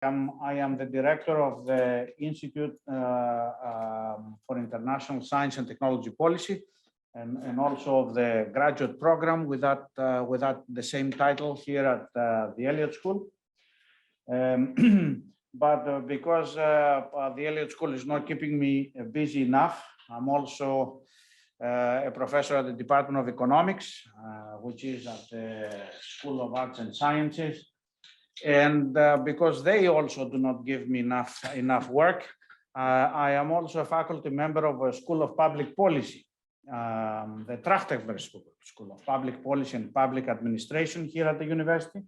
I am the director of the Institute for International Science and Technology Policy, and also of the graduate program with that the same title here at the Elliott School. But because the Elliott School is not keeping me busy enough, I'm also a professor at the Department of Economics, which is at the School of Arts and Sciences. And because they also do not give me enough work, I am also a faculty member of a School of Public Policy, the Trachtenberg School of Public Policy and Public Administration here at the university.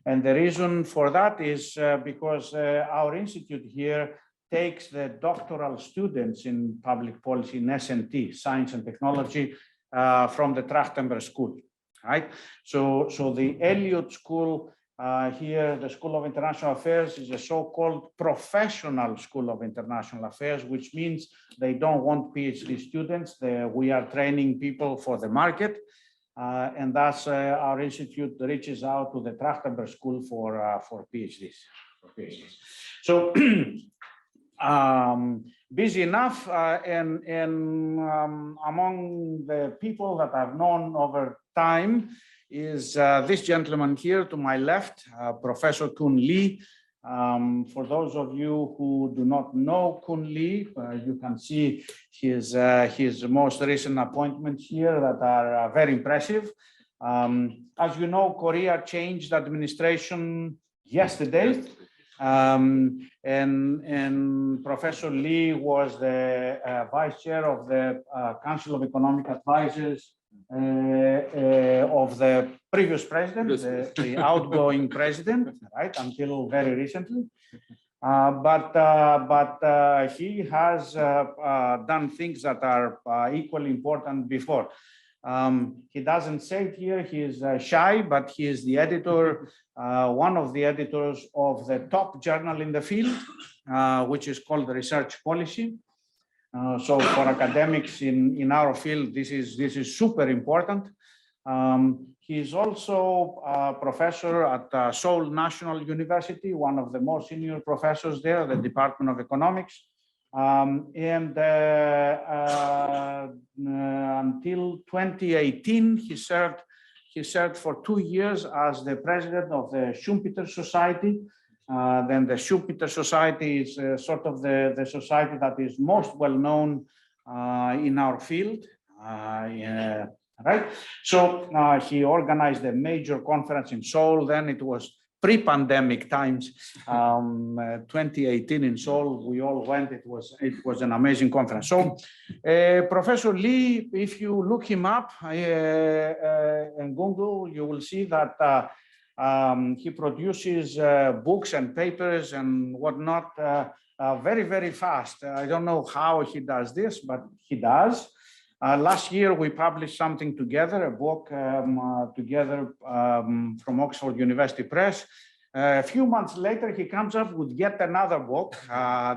And the reason for that is because our institute here takes the doctoral students in public policy in S&T, Science and Technology, from the Trachtenberg School, right? So the Elliott School here, the School of International Affairs, is a so-called professional School of International Affairs, which means they don't want PhD students. We are training people for the market. And thus our institute reaches out to the Trachtenberg School for PhDs. So busy enough, and among the people that I've known over time is this gentleman here to my left, Professor Keun Lee. For those of you who do not know Keun Lee, you can see his most recent appointments here that are very impressive. As you know, Korea changed administration yesterday, and Professor Lee was the vice chair of the Council of Economic Advisors of the previous president, the outgoing president, right, until very recently. But he has done things that are equally important before. He doesn't say it here, he is shy, but he is the editor, one of the editors of the top journal in the field, which is called Research Policy. So for academics in our field, this is super important. He is also a professor at Seoul National University, one of the most senior professors there, the Department of Economics. And until 2018, he served for 2 years as the president of the Schumpeter Society. Then the Schumpeter Society is sort of the society that is most well known in our field. Right. So he organized a major conference in Seoul. Then it was pre-pandemic times, 2018 in Seoul. We all went. It was an amazing conference. So Professor Lee, if you look him up in Google, you will see that he produces books and papers and whatnot very, very fast. I don't know how he does this, but he does. Last year, we published something together, a book together from Oxford University Press. A few months later, he comes up with yet another book,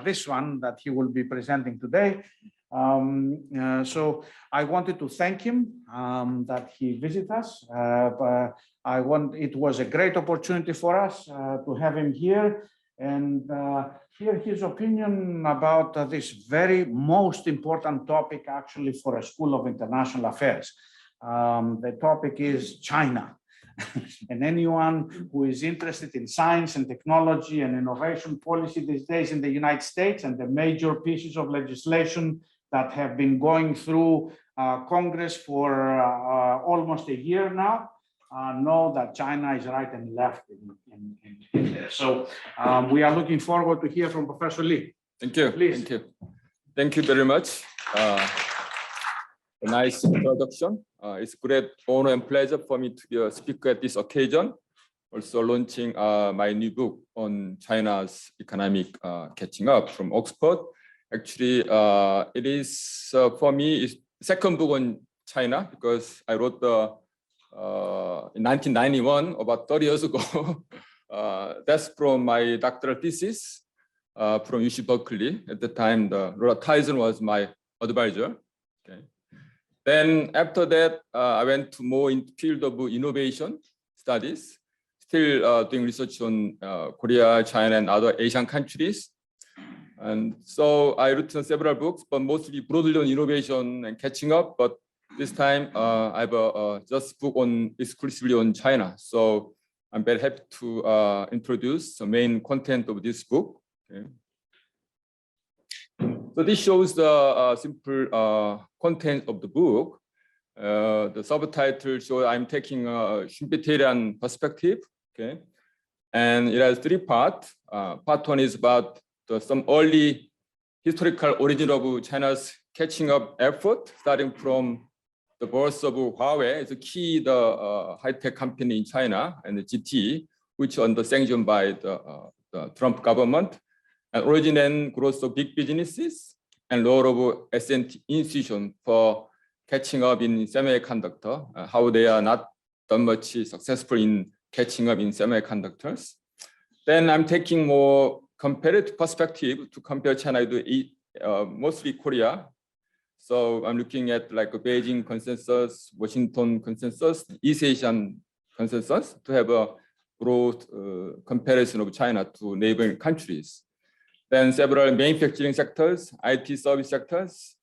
this one that he will be presenting today. So I wanted to thank him that he visited us. It was a great opportunity for us to have him here and hear his opinion about this very most important topic actually for a School of International Affairs. The topic is China. And anyone who is interested in science and technology and innovation policy these days in the United States and the major pieces of legislation that have been going through Congress for almost a year now, know that China is right and left in there. So we are looking forward to hear from Professor Lee. Thank you. Please. Thank you. Thank you very much. A nice introduction. It's a great honor and pleasure for me to speak at this occasion. Also launching my new book on China's economic catching up from Oxford. Actually, it is for me it's second book on China because I wrote in 1991, about 30 years ago. That's from my doctoral thesis from UC Berkeley. At the time, Laura Tyson was my advisor. Okay. Then after that, I went to more in field of innovation studies. still doing research on Korea, China, and other Asian countries. And so I written several books, but mostly broadly on innovation and catching up. But this time I have just book on exclusively on China. So I'm very happy to introduce the main content of this book. Okay. So this shows the simple content of the book. The subtitle shows I'm taking a Schumpeterian perspective. Okay, and it has three parts. Part one is about some early historical origin of China's catching up effort, starting from the birth of Huawei, it's a key high-tech company in China, and the GT, which under sanctioned by the Trump government, and origin and growth of big businesses, and role of S&T institution for catching up in semiconductor, how they are not that much successful in catching up in semiconductors. Then I'm taking more comparative perspective to compare China to mostly Korea. So I'm looking at like a Beijing consensus, Washington consensus, East Asian consensus to have a broad comparison of China to neighboring countries. Then several manufacturing sectors, IT service sectors,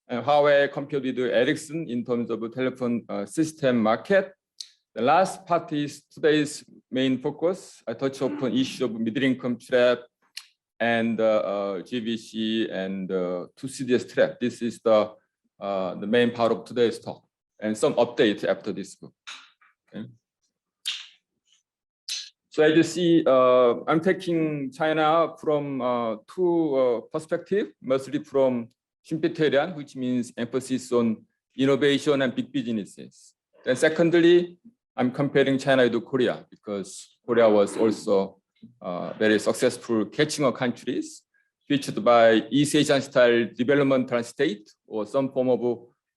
and Huawei compared with Ericsson in terms of telephone system market. The last part is today's main focus. I touch upon issue of middle income trap and GVC and 2CDS trap. This is the main part of today's talk, and some updates after this book. Okay. So as you see, I'm taking China from two perspectives, mostly from Schumpeterian, which means emphasis on innovation and big businesses. Then secondly, I'm comparing China to Korea because Korea was also very successful catching up countries featured by East Asian style developmental state or some form of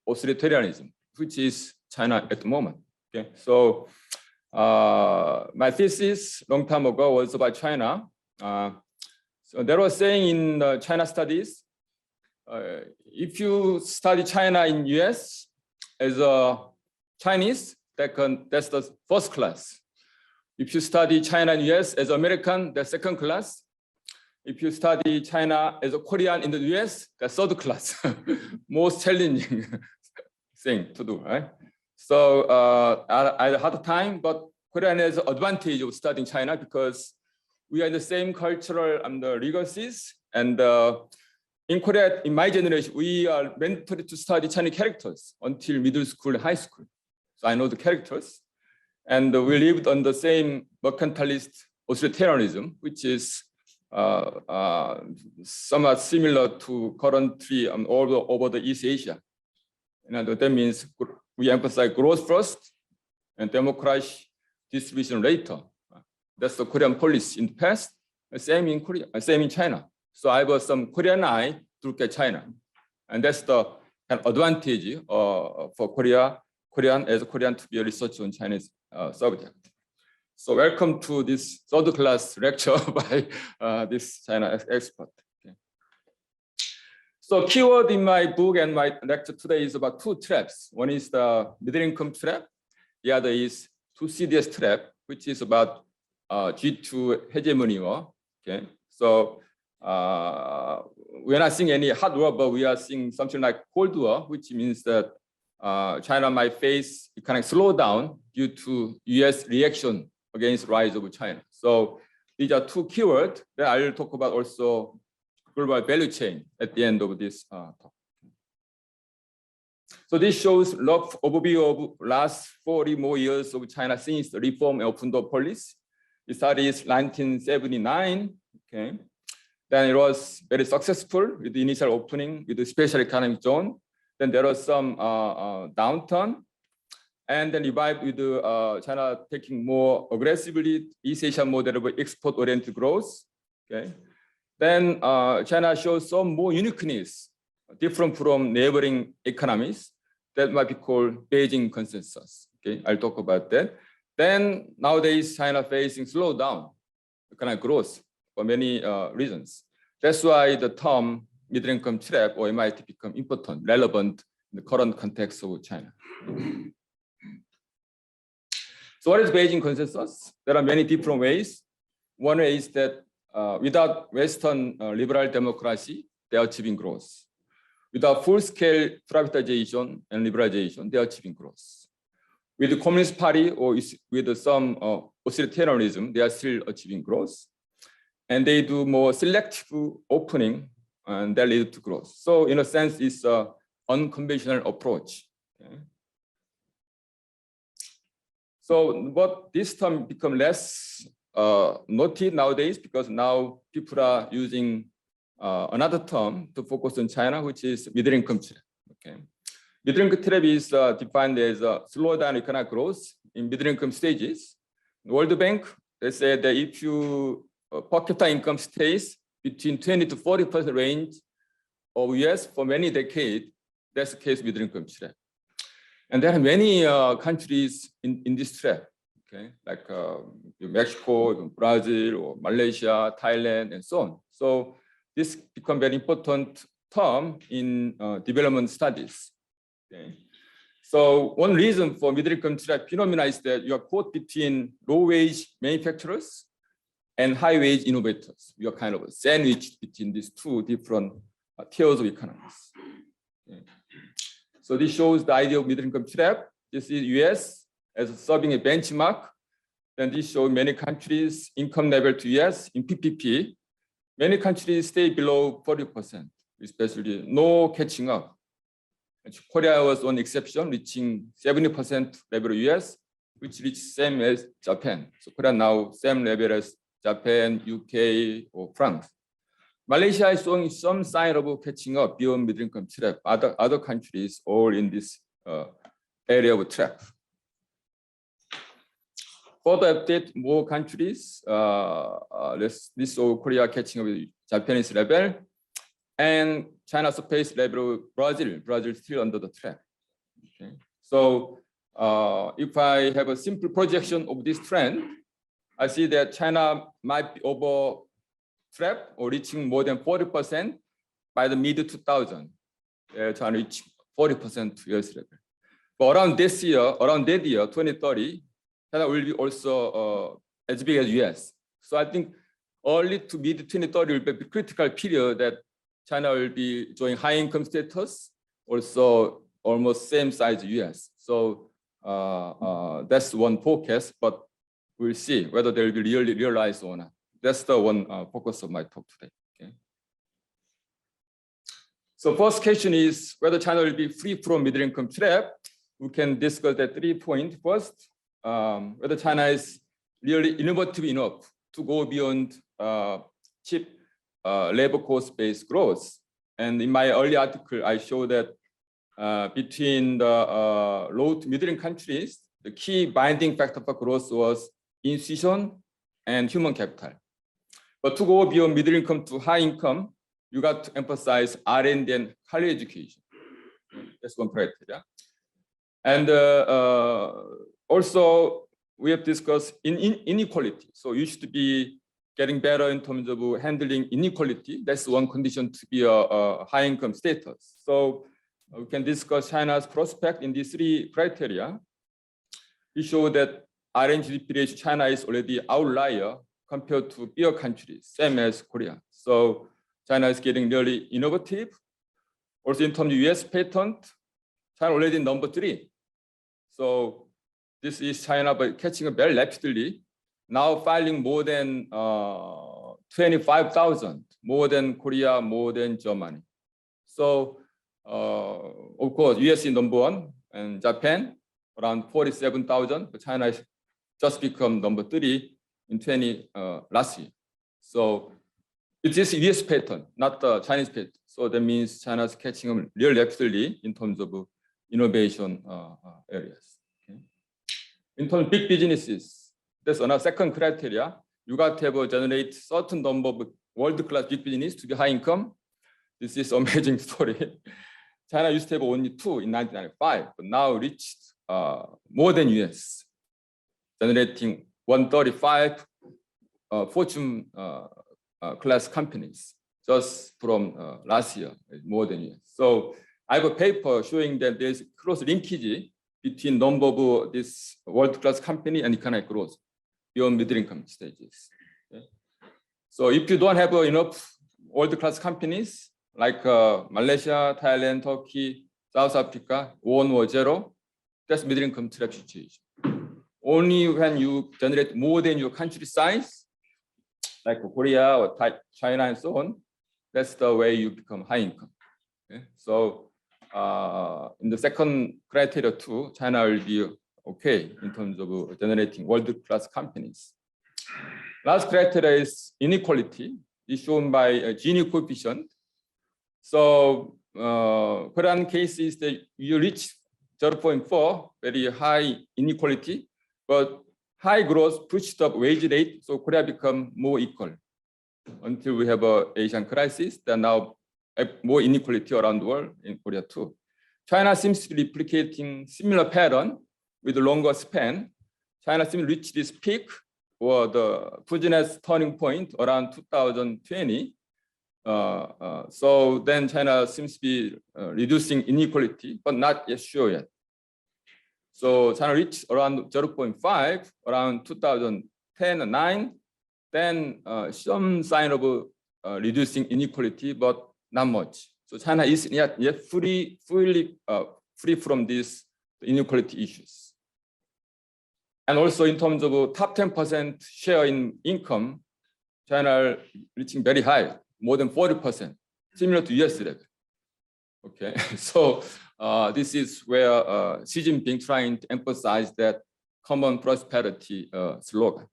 authoritarianism, which is China at the moment. Okay, so my thesis long time ago was about China. So there was saying in China studies, if you study China in US as a Chinese, that's the first class. If you study China in US as American, that's second class. If you study China as a Korean in the US, that's third class. Most challenging thing to do, right? So I had a hard time, but Korean has an advantage of studying China because we are in the same cultural legacies. And in Korea, in my generation, we are mandatory to study Chinese characters until middle school and high school. So I know the characters. And we lived on the same mercantilist authoritarianism, which is somewhat similar to currently all over the East Asia. And that means we emphasize growth first and democracy distribution later. That's the Korean policy in the past. Same in Korea, same in China. So I have some Korean eye to look at China, and that's the kind of advantage for Korean to be a research on Chinese subject. So welcome to this third class lecture by this China expert. Okay. So keyword in my book and my lecture today is about two traps. One is the middle income trap. The other is 2CDS trap, which is about G2 hegemony war. Okay. So we're not seeing any hard war, but we are seeing something like Cold War, which means that China might face economic slowdown due to US reaction against rise of China. So these are two keywords that I will talk about also global value chain at the end of this talk. So this shows rough overview of last 40 more years of China since the reform and open door policy. It started in 1979, okay? Then it was very successful with the initial opening with the special economic zone. Then there was some downturn, and then revived with China taking more aggressively East Asian model of export-oriented growth. Okay, then China shows some more uniqueness, different from neighboring economies. That might be called Beijing consensus. Okay, I'll talk about that. Then nowadays China facing slowdown, economic growth for many reasons. That's why the term middle income trap or MIT become important, relevant in the current context of China. So what is Beijing consensus? There are many different ways. One way is that without Western liberal democracy, they are achieving growth. Without full-scale privatization and liberalization, they are achieving growth. With the Communist Party or with some authoritarianism, they are still achieving growth. And they do more selective opening, and that leads to growth. So in a sense, it's an unconventional approach. Okay. So what this term become less noted nowadays, because now people are using another term to focus on China, which is middle income trap. Okay. Middle income trap is defined as a slowdown economic growth in middle income stages. World Bank, they said that if you per capita income stays between 20 to 40% range of US for many decades, that's the case with middle income trap. And there are many countries in this trap, okay, like Mexico, Brazil, or Malaysia, Thailand, and so on. So this becomes very important term in development studies. Okay. So one reason for middle income trap phenomena is that you are caught between low-wage manufacturers and high-wage innovators. You are kind of sandwiched between these two different tiers of economies. Okay. So this shows the idea of middle income trap. This is US as serving a benchmark. Then this shows many countries income level to US in PPP. Many countries stay below 40%, especially no catching up. Korea was one exception, reaching 70% level US, which reached same as Japan. So Korea now same level as Japan, UK, or France. Malaysia is showing some sign of catching up beyond middle income trap. Other countries all in this area of trap. Further update, more countries. This show Korea catching up with Japanese level, and China surpassed level of Brazil. Brazil still under the trap. Okay. So if I have a simple projection of this trend, I see that China might be over trap or reaching more than 40% by the mid 2000. China reach 40% US level. But around that year, 2030, China will be also as big as US. So I think early to mid 2030 will be a critical period that China will be enjoying high income status, also almost same size US. So that's one forecast, but we'll see whether they will be really realized or not. That's the one focus of my talk today. Okay. So first question is whether China will be free from middle income trap. We can discuss that 3 points. First, whether China is really innovative enough to go beyond cheap labor cost-based growth. And in my early article, I show that between the low to middle income countries, the key binding factor for growth was institution and human capital. But to go beyond middle income to high income, you got to emphasize R&D and higher education. That's one criteria. And also, we have discussed inequality. So you should be getting better in terms of handling inequality. That's one condition to be a high income status. So we can discuss China's prospect in these 3 criteria. We show that R&D GDP ratio China is already outlier compared to peer countries, same as Korea. So China is getting really innovative. Also in terms of US patent, China already number 3. So this is China, but catching up very rapidly. Now filing more than 25,000, more than Korea, more than Germany. So of course, US is number 1 and Japan around 47,000, but China has just become number 3 in last year. So it is US pattern, not the Chinese pattern. So that means China's catching up really rapidly in terms of innovation areas. Okay. In terms of big businesses, that's another second criteria. You got to generate certain number of world-class big business to be high income. This is amazing story. China used to have only 2 in 1995, but now reached more than US, generating 135 Fortune class companies just from last year, more than US. So I have a paper showing that there's close linkage between number of this world-class company and economic growth beyond middle income stages. Okay? So if you don't have enough world-class companies like Malaysia, Thailand, Turkey, South Africa, won war zero, that's middle income trap situation. Only when you generate more than your country size, like Korea or China and so on, that's the way you become high income. Okay? So in the second criteria too, China will be okay in terms of generating world-class companies. Last criteria is inequality, is shown by a Gini coefficient. So Korean case is that you reach 0.4, very high inequality, but high growth pushed up wage rate, so Korea become more equal until we have a Asian crisis. Then now more inequality around the world in Korea too. China seems to be replicating similar pattern with a longer span. China seems to reach this peak or the Fujianese turning point around 2020. So then China seems to be reducing inequality, but not yet sure yet. So China reached around 0.5 around 2010 and 9. Then some sign of reducing inequality, but not much. So China is not yet fully free from these inequality issues. And also in terms of top 10% share in income, China reaching very high, more than 40%, similar to US level. Okay, so this is where Xi Jinping trying to emphasize that common prosperity slogan.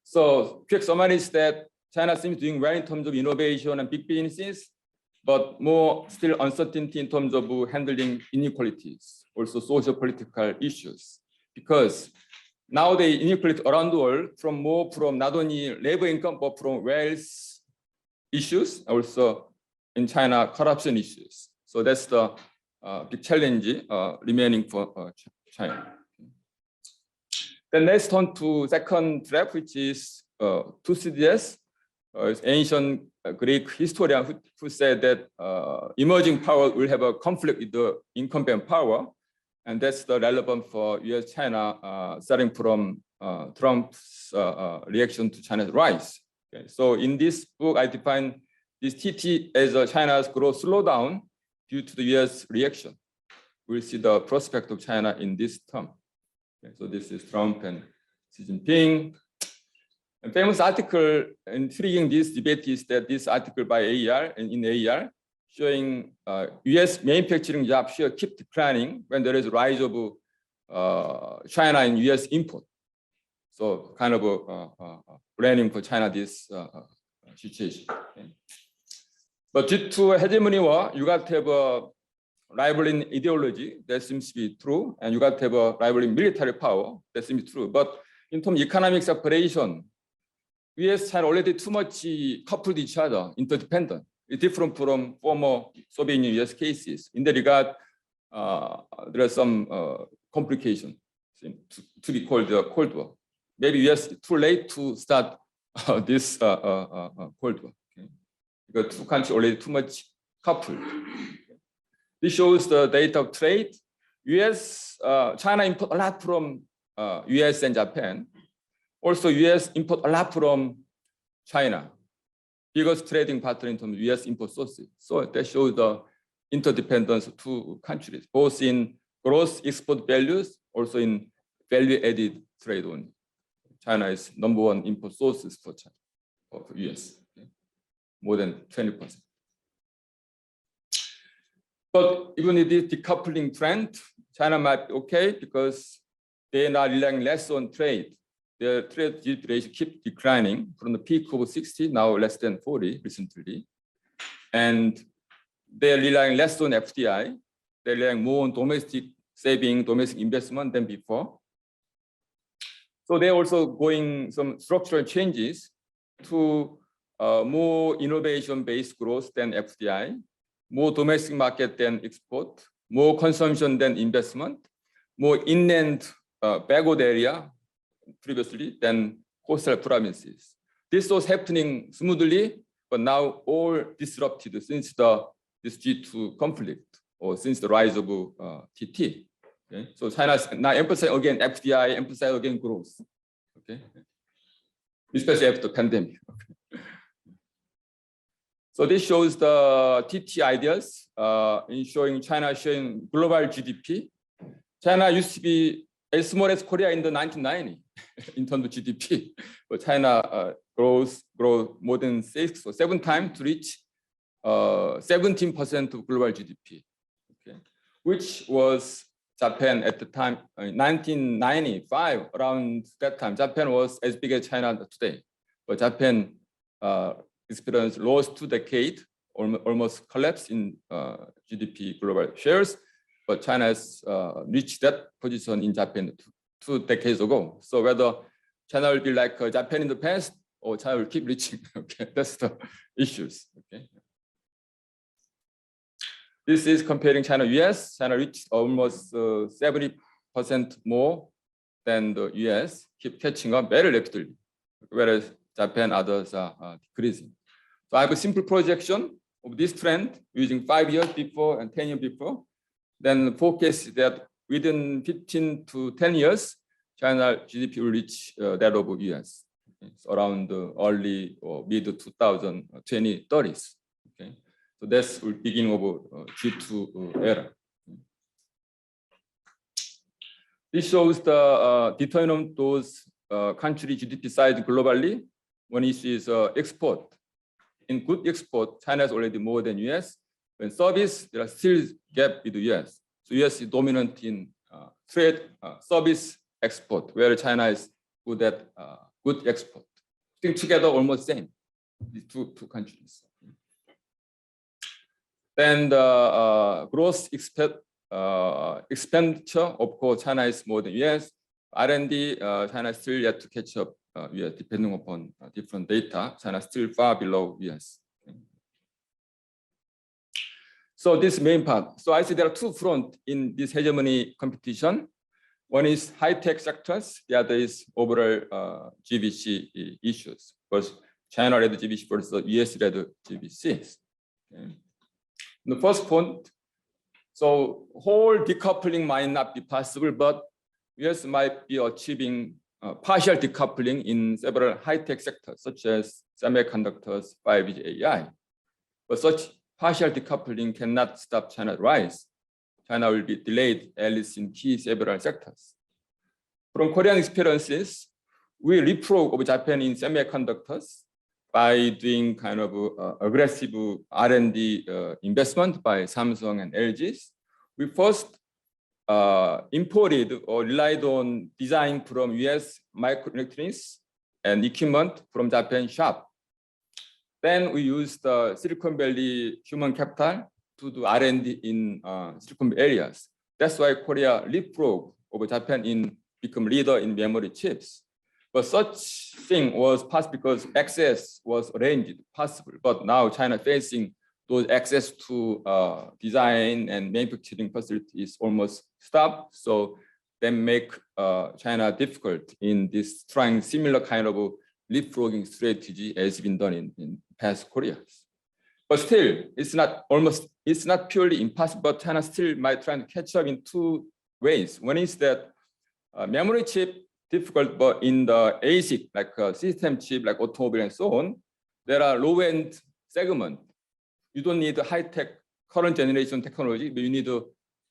So quick summary is that China seems doing well in terms of innovation and big businesses, but more still uncertainty in terms of handling inequalities, also social political issues, because now the inequality around the world from not only labor income, but from wealth issues, also in China, corruption issues. So that's the big challenge remaining for China. Then let's turn to second trap, which is Thucydides, ancient Greek historian who said that emerging power will have a conflict with the incumbent power. And that's the relevant for US-China, starting from Trump's reaction to China's rise. Okay. So in this book, I define this TT as China's growth slowdown due to the US reaction. We'll see the prospect of China in this term. Okay. So this is Trump and Xi Jinping. A famous article intriguing this debate is that this article by AER and in AER showing US manufacturing job share keep declining when there is a rise of China and US import. So kind of planning for China this situation. Okay. But due to hegemony war, you got to have a rival in ideology, that seems to be true, and you got to have a rival in military power, that seems to be true. But in terms of economic separation, US had already too much coupled each other, interdependent. It's different from former Soviet Union US cases. In that regard, there are some complications to be called the Cold War. Maybe US too late to start this Cold War. Okay? Because two countries already too much coupled. This shows the data of trade. China import a lot from US and Japan. Also, US import a lot from China, biggest trading partner in terms of US import sources. So that shows the interdependence of two countries, both in gross export values, also in value-added trade only. China is #1 import sources for China, for US, okay? More than 20%. But even with this decoupling trend, China might be okay because they are now relying less on trade. Their trade GDP ratio keeps declining from the peak of 60, now less than 40 recently. And they're relying less on FDI. They're relying more on domestic saving, domestic investment than before. So they're also going some structural changes to more innovation-based growth than FDI, more domestic market than export, more consumption than investment, more inland backward area previously than coastal provinces. This was happening smoothly, but now all disrupted since this G2 conflict. or since the rise of TT. Okay? So China is now emphasizing again FDI, emphasize again growth. Okay, especially after the pandemic. Okay. So this shows the TT ideas in showing China showing global GDP. China used to be as small as Korea in the 1990s in terms of GDP, but China grows more than 6 or 7 times to reach 17% of global GDP, okay, which was Japan at the time, in 1995, around that time, Japan was as big as China today. But Japan experienced last 2 decades, almost collapse in GDP global shares, but China has reached that position in Japan 2 decades ago. So whether China will be like Japan in the past, or China will keep reaching, okay, that's the issues, okay. This is comparing China-US. China reached almost 70% more than the US, keep catching up very rapidly, whereas Japan, others are decreasing. So I have a simple projection of this trend using 5 years before and 10 years before. Then forecast that within 15 to 10 years, China GDP will reach that of US. Okay? So around the early or mid 2030s. Okay? So that's the beginning of G2 era. This shows the determinant those country GDP size globally. One issue is export. In good export, China is already more than US. In service, there are still gap with the US. So US is dominant in trade, service, export, where China is good at good export. I think together almost same, these two countries. Then the gross expenditure, of course, China is more than US. R&D, China is still yet to catch up US, depending upon different data. China is still far below US. So this main part. So I see there are 2 fronts in this hegemony competition. One is high-tech sectors. The other is overall GVC issues. First, China-led GVC versus US-led GVCs. Okay. The first point, so whole decoupling might not be possible, but US might be achieving partial decoupling in several high-tech sectors, such as semiconductors, 5G, AI. But such partial decoupling cannot stop China's rise. China will be delayed, at least in key several sectors. From Korean experiences, we leapfrog over Japan in semiconductors by doing kind of aggressive R&D investment by Samsung and LGs. We first imported or relied on design from US microelectronics and equipment from Japan shop. Then we used Silicon Valley human capital to do R&D in Silicon Valley areas. That's why Korea leapfrog over Japan in become leader in memory chips. But such thing was possible because access was arranged possible. But now China facing those access to design and manufacturing facilities almost stopped. So they make China difficult in this trying similar kind of leapfrogging strategy as been done in past Koreas. But still, it's not purely impossible, but China still might try to catch up in 2 ways. One is that memory chip difficult, but in the ASIC, like system chip, like automobile and so on, there are low-end segment. You don't need high-tech current generation technology, but you need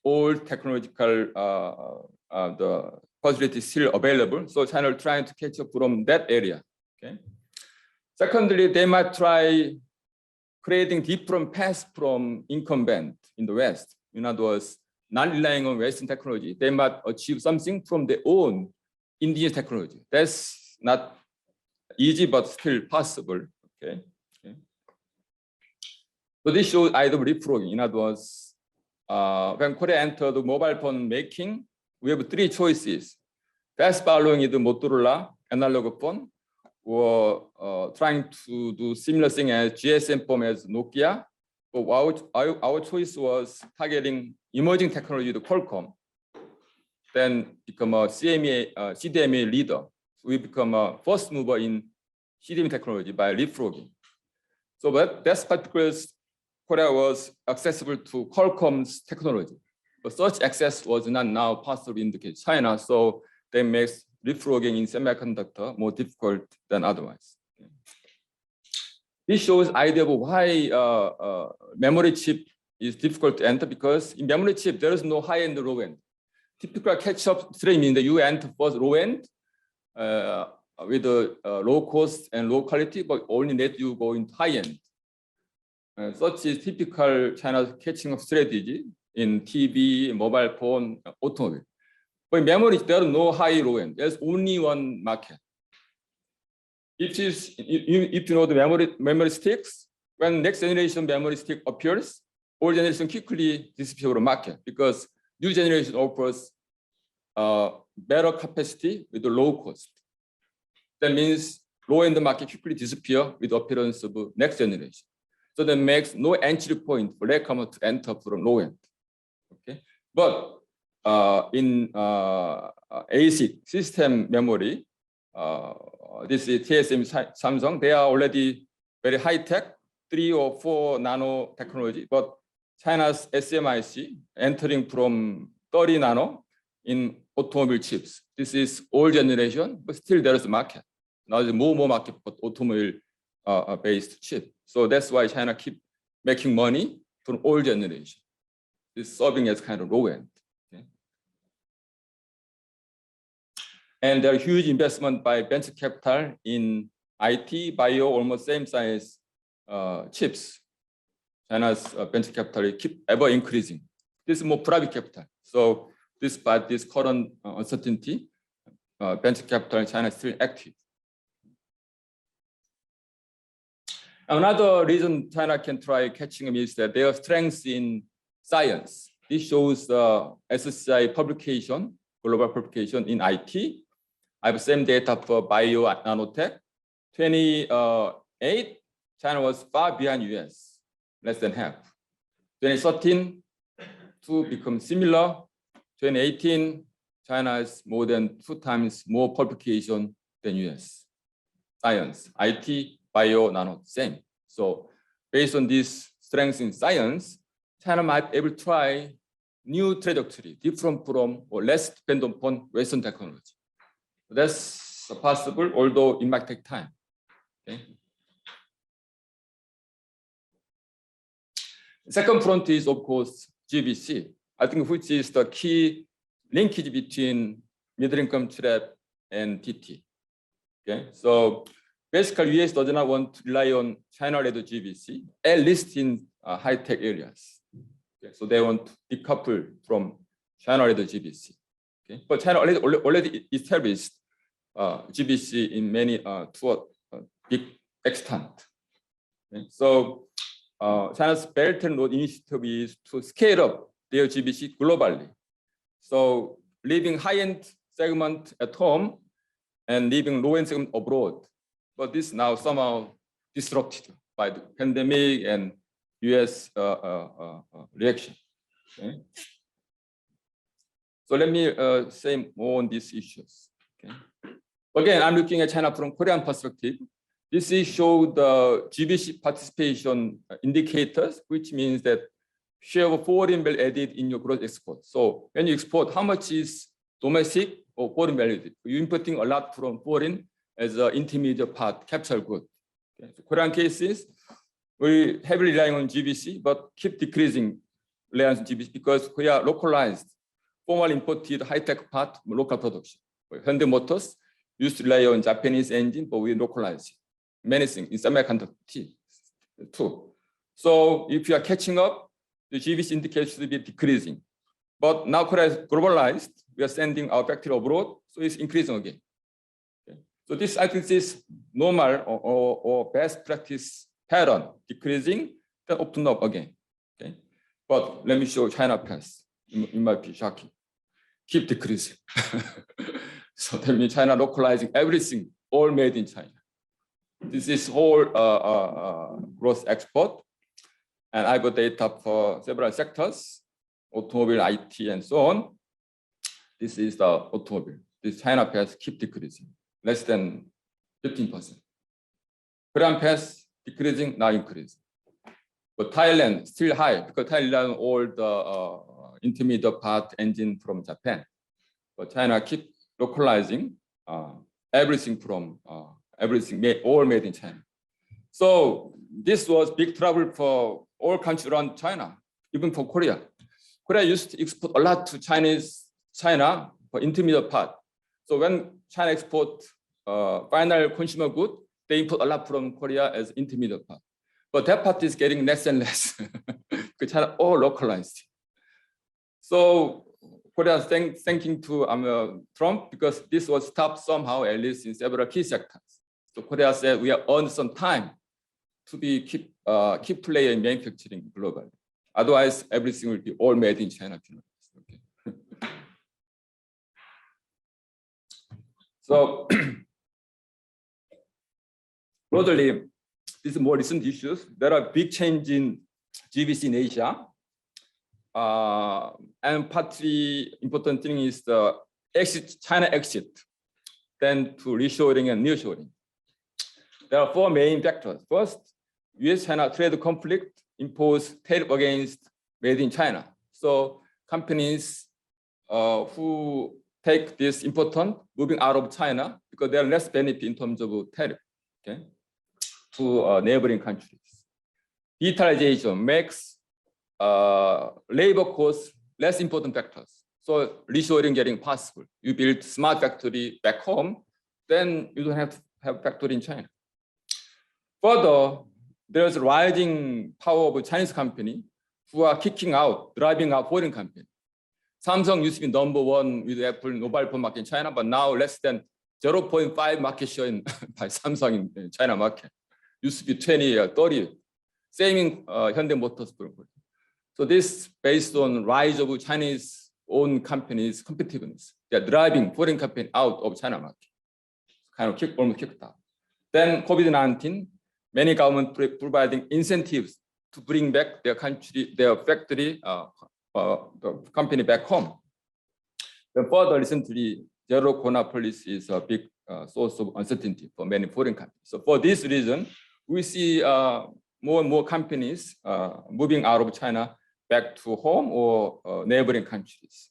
old technological the facility still available. So China is trying to catch up from that area. Okay. Secondly, they might try creating different paths from incumbent in the West. In other words, not relying on Western technology, they might achieve something from their own indigenous technology. That's not easy, but still possible. Okay. Okay. So this shows either leapfrogging. In other words, when Korea entered the mobile phone making, we have 3 choices. Fast following is the Motorola analog phone, or trying to do similar thing as GSM phone as Nokia. But our choice was targeting emerging technology to Qualcomm, then become a CDMA leader. So we become a first mover in CDMA technology by leapfrogging. So that's particular Korea was accessible to Qualcomm's technology. But such access was not now possible in the case of China, so that makes leapfrogging in semiconductor more difficult than otherwise. This shows idea of why memory chip is difficult to enter, because in memory chip there is no high end, low end. Typical catch-up stream in the you enter first low end with a low cost and low quality, but only let you go into high end. Such is typical China's catching up strategy in TV, mobile phone, automobile. But in memory, there are no high low end. There's only one market. If you know the memory sticks, when next generation memory stick appears, old generation quickly disappear from the market because new generation offers better capacity with a low cost. That means low end market quickly disappear with the appearance of next generation. So that makes no entry point for latecomer to enter from low end. Okay, but in ASIC system memory, this is TSM Samsung. They are already very high tech, 3 or 4 nano technology. But China's SMIC entering from 30 nano in automobile chips. This is old generation, but still there is a market. Now there's more market for automobile based chip. So that's why China keep making money from old generation. It's serving as kind of low end. Okay? And there are huge investment by venture capital in IT, bio, almost same size chips. China's venture capital keep ever increasing. This is more private capital. So despite this current uncertainty, venture capital in China is still active. Another reason China can try catching up is that their strengths in science. This shows the SSCI publication, global publication in IT. I have the same data for bio and nanotech. 2008, China was far behind US, less than half. 2013, two become similar. 2018, China has more than 2 times more publication than US. Science, IT, bio, nano, same. So based on these strengths in science, China might be able to try new trajectory, different from or less dependent upon Western technology. That's possible, although it might take time. Okay. The second front is, of course, GBC. I think which is the key linkage between middle income trap and TT. Okay, so basically, US does not want to rely on China-led GBC, at least in high-tech areas. Okay, so they want to decouple from China-led GBC. Okay, but China already established GBC in many to a big extent. Okay, so China's Belt and Road Initiative is to scale up their GBC globally. So leaving high-end segment at home and leaving low-end segment abroad. But this now somehow disrupted by the pandemic and US reaction. Okay. So let me say more on these issues. Okay. Again, I'm looking at China from Korean perspective. This is show the GBC participation indicators, which means that share of foreign value added in your gross export. So when you export, how much is domestic or foreign value added? You're importing a lot from foreign as an intermediate part, capital good. Okay. So Korean cases, we heavily relying on GBC, but keep decreasing reliance on GBC because we are localized, formerly imported high-tech part, local production. Hyundai Motors used to rely on Japanese engine, but we localize many things in semiconductor too. So if you are catching up, the GBC indicator should be decreasing. But now Korea is globalized, we are sending our factory abroad, so it's increasing again. Okay. So this, I think, is normal or best practice pattern, decreasing, then open up again. Okay. But let me show China past. It might be shocking. Keep decreasing. So that means China localizing everything, all made in China. This is whole gross export. And I got data for several sectors, automobile, IT, and so on. This is the automobile. This China pass keep decreasing, less than 15%. Korean pass decreasing, now increasing. But Thailand still high because Thailand all the intermediate part engine from Japan. But China keep localizing everything from all made in China. So this was big trouble for all countries around China, even for Korea. Korea used to export a lot to China for intermediate part. So when China export final consumer good, they import a lot from Korea as intermediate part. But that part is getting less and less because China all localized. So Korea is thanking to Trump because this was stopped somehow, at least in several key sectors. So Korea said we have earned some time to be key player in manufacturing globally. Otherwise, everything will be all made in China. Okay. So broadly, these are more recent issues. There are big change in GVC in Asia. And partly important thing is the China exit, then to reshoring and nearshoring. There are four main factors. First, US-China trade conflict imposed tariff against made in China. So companies who take this important moving out of China because there are less benefit in terms of tariff, okay, to neighboring countries. Digitalization makes labor costs less important factors. So reshoring getting possible. You build smart factory back home, then you don't have to have factory in China. Further, there's a rising power of a Chinese company who are driving out foreign companies. Samsung used to be number one with Apple mobile phone market in China, but now less than 0.5 market share by Samsung in China market. Used to be 20 or 30. Same in Hyundai Motors. So this based on rise of Chinese owned companies' competitiveness. They're driving foreign companies out of China market. Kind of almost kicked out. Then COVID-19, many governments providing incentives to bring back their country, their factory, the company back home. Then further recently, zero corona policy is a big source of uncertainty for many foreign companies. So for this reason, we see more and more companies moving out of China back to home or neighboring countries.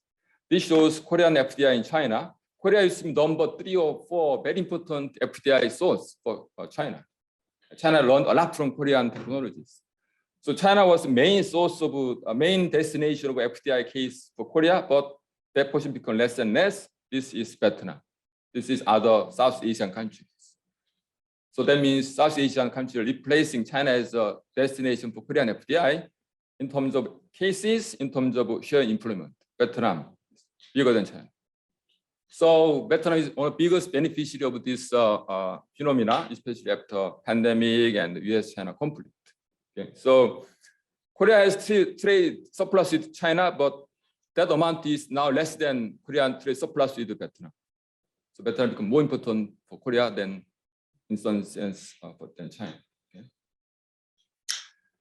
This shows Korean FDI in China. Korea is number 3 or 4 very important FDI source for China. China learned a lot from Korean technologies. So China was the main source of main destination of FDI case for Korea, but that portion become less and less. This is Vietnam. This is other South Asian countries. So that means South Asian countries are replacing China as a destination for Korean FDI in terms of cases, in terms of share employment. Vietnam is bigger than China. So Vietnam is one of the biggest beneficiary of this phenomena, especially after pandemic and the US-China conflict. Okay. So Korea has trade surplus with China, but that amount is now less than Korean trade surplus with Vietnam. So Vietnam becomes more important for Korea than in some sense than China. Okay.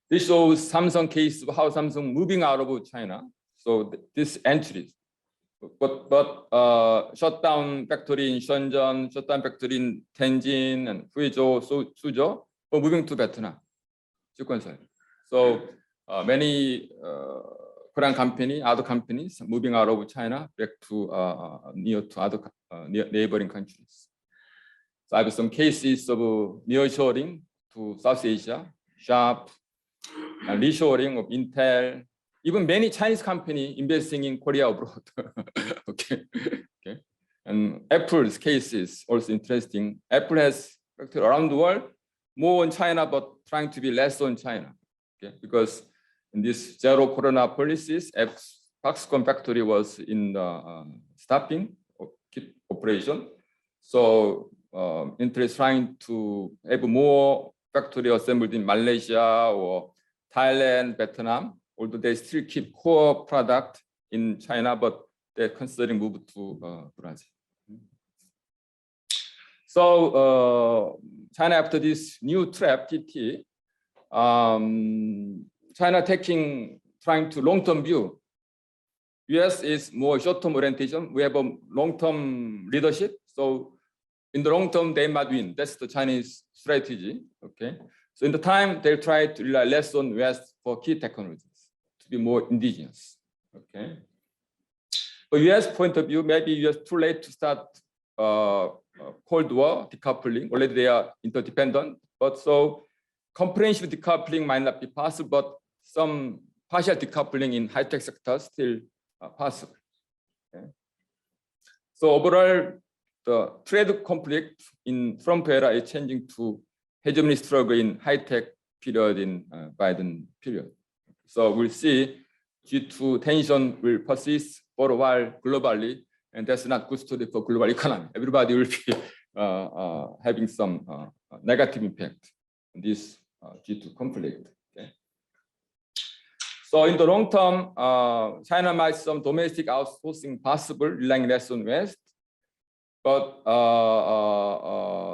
This shows Samsung case of how Samsung moving out of China. So this entries, but shut down factory in Shenzhen, shut down factory in Tianjin and Huizhou, Suzhou, but moving to Vietnam. So many Korean company, other companies moving out of China back to near to other neighboring countries. So I have some cases of nearshoring to South Asia, Sharp, and reshoring of Intel, even many Chinese companies investing in Korea abroad. Okay. And Apple's case is also interesting. Apple has factory around the world, more in China, but trying to be less on China. Okay. Because in this zero corona policies, Foxconn factory was in stopping operation. So Intel is trying to have more factory assembled in Malaysia or Thailand, Vietnam, although they still keep core product in China, but they're considering move to Brazil. So China, after this new trap, TT, China trying to long-term view. US is more short-term orientation. We have a long-term leadership. So in the long term, they might win. That's the Chinese strategy. Okay. So in the time, they try to rely less on West for key technologies to be more indigenous. Okay. From US point of view, maybe US too late to start Cold War decoupling. Already they are interdependent, but so comprehensive decoupling might not be possible, but some partial decoupling in high-tech sectors still possible. Okay. So overall, the trade conflict in Trump era is changing to hegemony struggle in high-tech period in Biden period. So we'll see G2 tension will persist for a while globally, and that's not good story for global economy. Everybody will be having some negative impact on this G2 conflict. Okay. So in the long term, China might some domestic outsourcing possible, relying less on West, but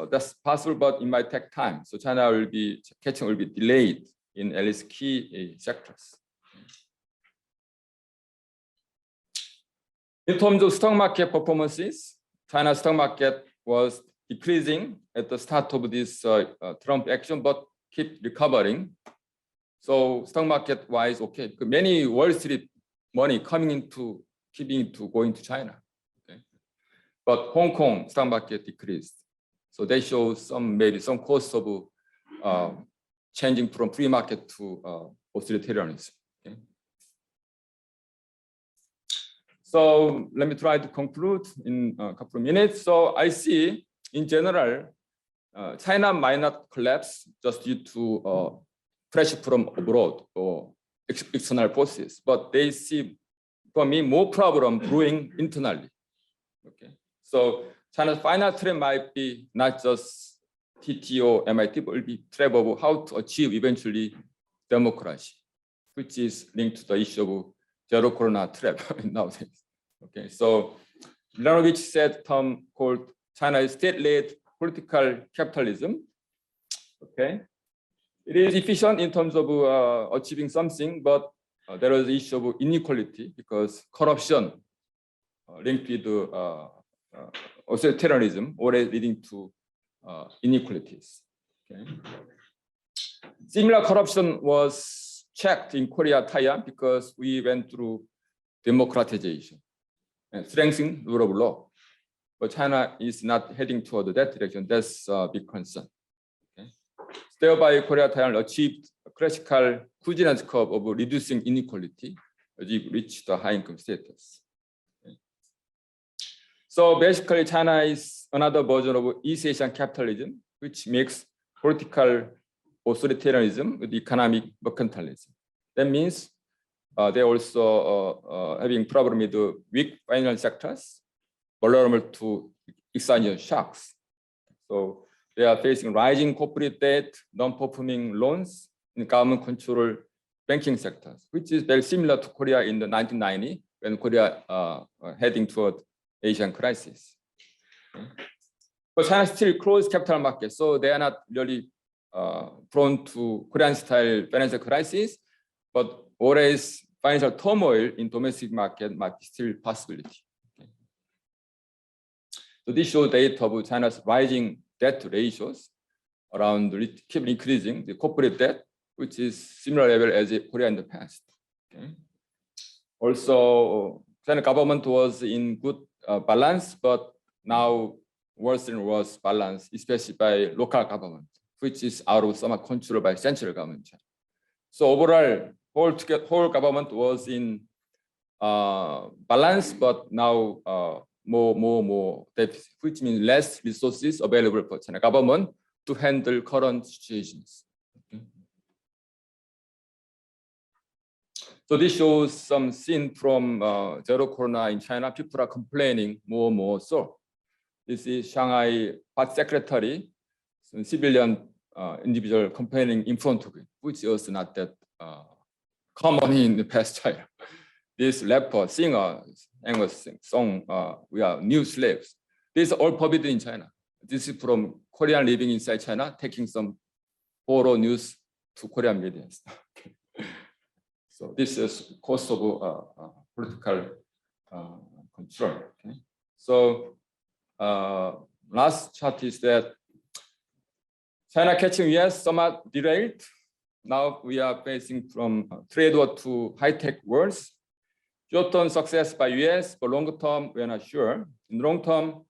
that's possible, but it might take time. So China will be catching will be delayed in at least key sectors. In terms of stock market performances, China's stock market was decreasing at the start of this Trump action, but keep recovering. So stock market wise, okay, because many Wall Street money coming into, going to China. Okay. But Hong Kong stock market decreased. So they show some, maybe some cost of changing from free market to authoritarianism. Okay. So let me try to conclude in a couple of minutes. So I see, in general, China might not collapse just due to pressure from abroad or external forces, but they see, for me, more problem brewing internally. Okay, so China's final threat might be not just TTO, MIT, but will be threat of how to achieve eventually democracy, which is linked to the issue of zero corona threat nowadays. Okay, so Milanovich said a term called China is state-led political capitalism. Okay, it is efficient in terms of achieving something, but there is the issue of inequality because corruption linked with authoritarianism, always leading to inequalities. Okay. Similar corruption was checked in Korea, Taiwan, because we went through democratization and strengthening rule of law. But China is not heading toward that direction. That's a big concern. Okay. Thereby, Korea, Taiwan achieved a classical Kuzin's curve of reducing inequality as it reached the high income status. Okay. So basically, China is another version of East Asian capitalism, which makes political authoritarianism with economic mercantilism. That means they're also having problem with the weak financial sectors, vulnerable to exogenous shocks. So they are facing rising corporate debt, non-performing loans in government-controlled banking sectors, which is very similar to Korea in the 1990s when Korea heading toward Asian crisis. Okay. But China still closed capital markets, so they are not really prone to Korean-style financial crisis, but always financial turmoil in domestic market might be still a possibility. Okay. So this shows data of China's rising debt ratios around keep increasing the corporate debt, which is similar level as Korea in the past. Okay. Also, China government was in good balance, but now worse and worse balance, especially by local government, which is out of some control by central government. So overall, whole government was in balance, but now more deficit, which means less resources available for China government to handle current situations. Okay. So this shows some scene from zero corona in China. People are complaining more and more. So this is Shanghai Party Secretary, some civilian individual complaining in front of it, which is not that common in the past China. This rapper, singer, song, we are new slaves. This is all forbidden in China. This is from Korean living inside China, taking some photo news to Korean media. So this is cost of political control. Okay. So last chart is that China catching US somewhat derailed. Now we are facing from trade war to high-tech worlds. Short-term success by US, but long term, we are not sure. In the long term,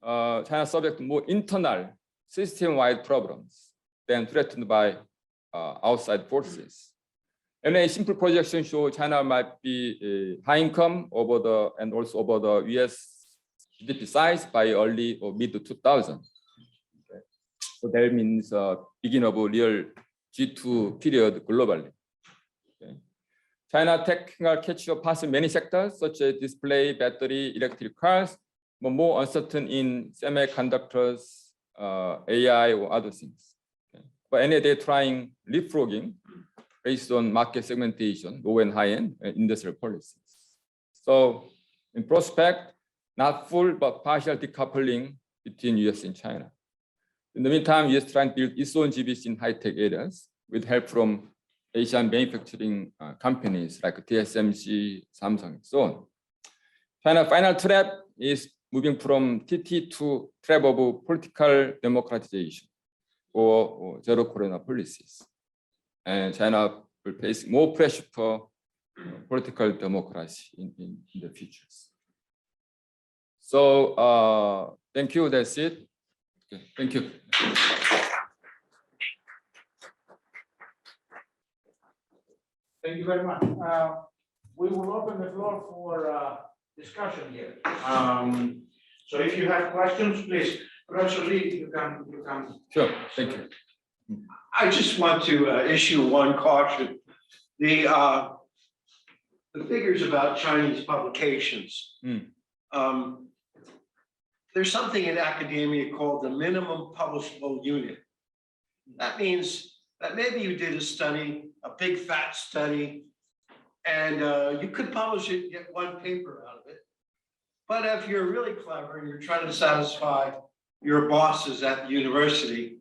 China is subject to more internal system-wide problems than threatened by outside forces. And a simple projection shows China might be high income and also over the US GDP size by early or mid 2000. Okay. So that means beginning of a real G2 period globally. Okay. China technical catch up pass in many sectors such as display, battery, electric cars, but more uncertain in semiconductors, AI or other things. Okay. But anyway, they're trying leapfrogging based on market segmentation, low and high end industrial policies. So in prospect, not full but partial decoupling between US and China. In the meantime, US trying to build its own GBC in high-tech areas with help from Asian manufacturing companies like TSMC, Samsung, and so on. China's final trap is moving from TT to trap of political democratization or zero corona policies. And China will face more pressure for political democracy in the future. So thank you, that's it. Okay, thank you. Thank you very much. We will open the floor for discussion here. So if you have questions, please, Professor Lee, you can. Sure, thank you. I just want to issue one caution. The figures about Chinese publications. There's something in academia called the minimum publishable unit. That means that maybe you did a study, a big fat study, and you could publish it, get one paper out of it. But if you're really clever and you're trying to satisfy your bosses at the university,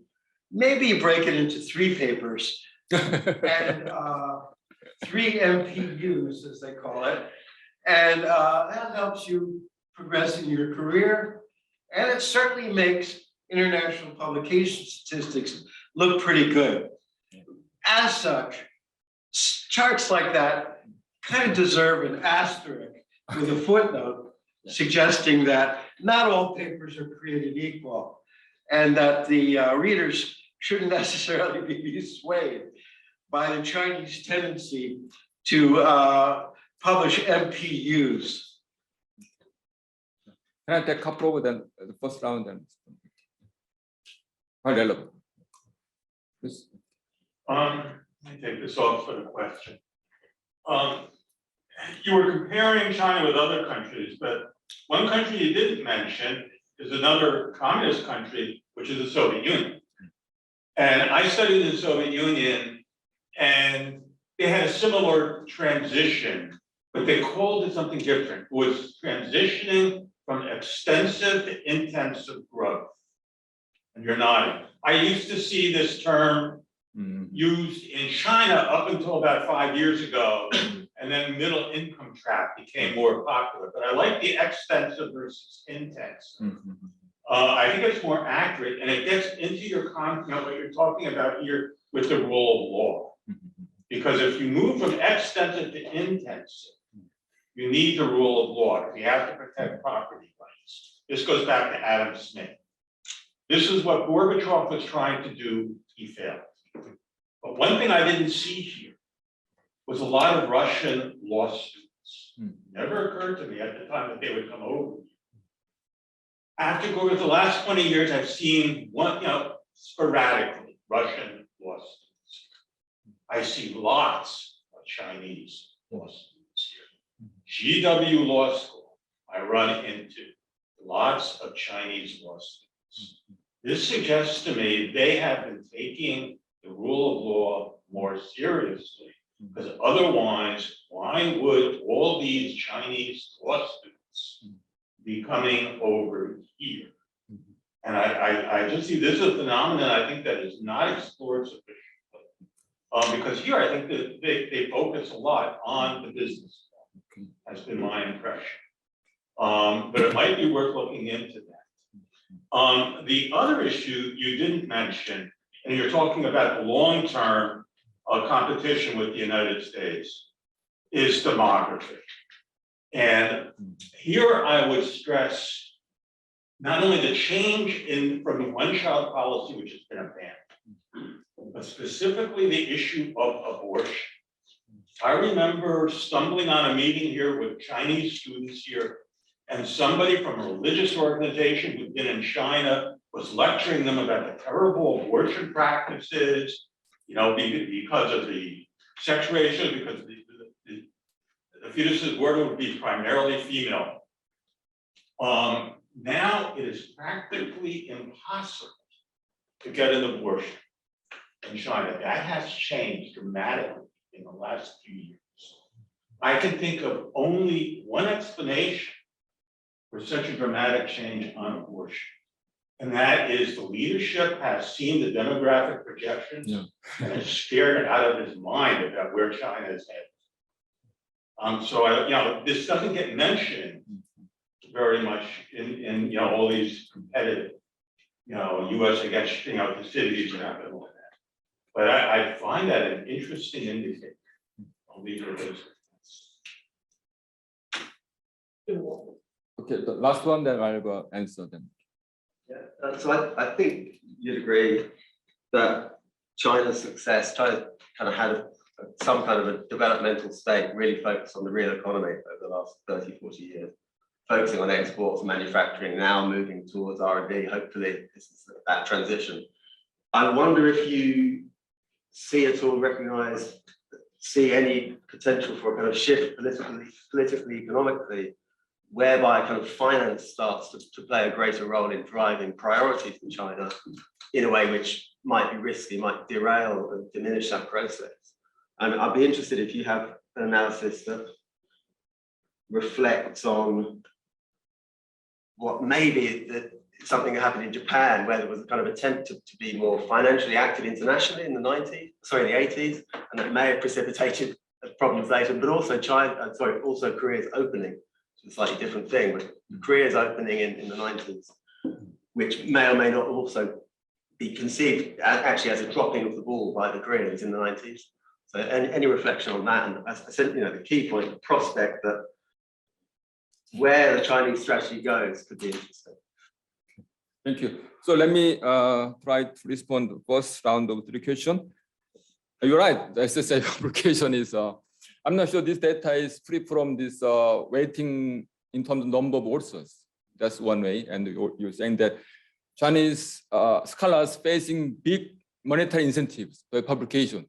maybe you break it into 3 papers and 3 MPUs, as they call it. And that helps you progress in your career. And it certainly makes international publication statistics look pretty good. As such, charts like that kind of deserve an asterisk with a footnote suggesting that not all papers are created equal and that the readers shouldn't necessarily be swayed by the Chinese tendency to publish MPUs. Can I take a couple over the first round then? Quite relevant. Please. Let me take this off for the question. You were comparing China with other countries, but one country you didn't mention is another communist country, which is the Soviet Union. And I studied the Soviet Union, and they had a similar transition, but they called it something different. It was transitioning from extensive to intensive growth. And you're nodding. I used to see this term used in China up until about 5 years ago, and then middle income trap became more popular. But I like the extensive versus intensive. I think it's more accurate, and it gets into your content, what you're talking about here with the rule of law. Because if you move from extensive to intensive, you need the rule of law. You have to protect property rights. This goes back to Adam Smith. This is what Gorbachev was trying to do. He failed. But one thing I didn't see here was a lot of Russian law students. Never occurred to me at the time that they would come over. After the last 20 years, I've seen one, sporadically Russian law students. I see lots of Chinese law students here. GW Law School, I run into lots of Chinese law students. This suggests to me they have been taking the rule of law more seriously, because otherwise, why would all these Chinese law students be coming over here? And I just see this is a phenomenon I think that is not explored sufficiently. Because here I think that they focus a lot on the business law, has been my impression. But it might be worth looking into that. The other issue you didn't mention, and you're talking about the long-term competition with the United States, is demography. And here I would stress not only the change from the one-child policy, which has been abandoned, but specifically the issue of abortion. I remember stumbling on a meeting here with Chinese students here, and somebody from a religious organization who'd been in China was lecturing them about the terrible abortion practices, you know, because of the sex ratio, because the fetus's word would be primarily female. Now it is practically impossible to get an abortion in China. That has changed dramatically in the last few years. I can think of only one explanation for such a dramatic change on abortion. And that is the leadership has seen the demographic projections and has scared it out of his mind about where China is headed. So this doesn't get mentioned very much in all these competitive, US against, the cities and all that. But I find that an interesting indicator. I'll leave it at this. Okay, the last one, then I'll answer them. Yeah, so I think you'd agree that China's success, China kind of had some kind of a developmental state really focused on the real economy over the last 30, 40 years, focusing on exports, manufacturing, now moving towards R&D. Hopefully this is that transition. I wonder if you see at all, see any potential for a kind of shift politically, economically, whereby kind of finance starts to play a greater role in driving priorities in China in a way which might be risky, might derail and diminish that process. And I'd be interested if you have an analysis that reflects on what maybe something that happened in Japan, where there was a kind of attempt to be more financially active internationally in the 80s, and that may have precipitated problems later, but also also Korea's opening. It's a slightly different thing, but Korea's opening in the 90s, which may or may not also be conceived actually as a dropping of the ball by the Koreans in the 90s. So any reflection on that, and as I said, the key point, the prospect that where the Chinese strategy goes could be interesting. Thank you. So let me try to respond to the first round of the question. You're right, the SSA publication is, I'm not sure this data is free from this weighting in terms of number of authors. That's one way. And you're saying that Chinese scholars facing big monetary incentives for publication.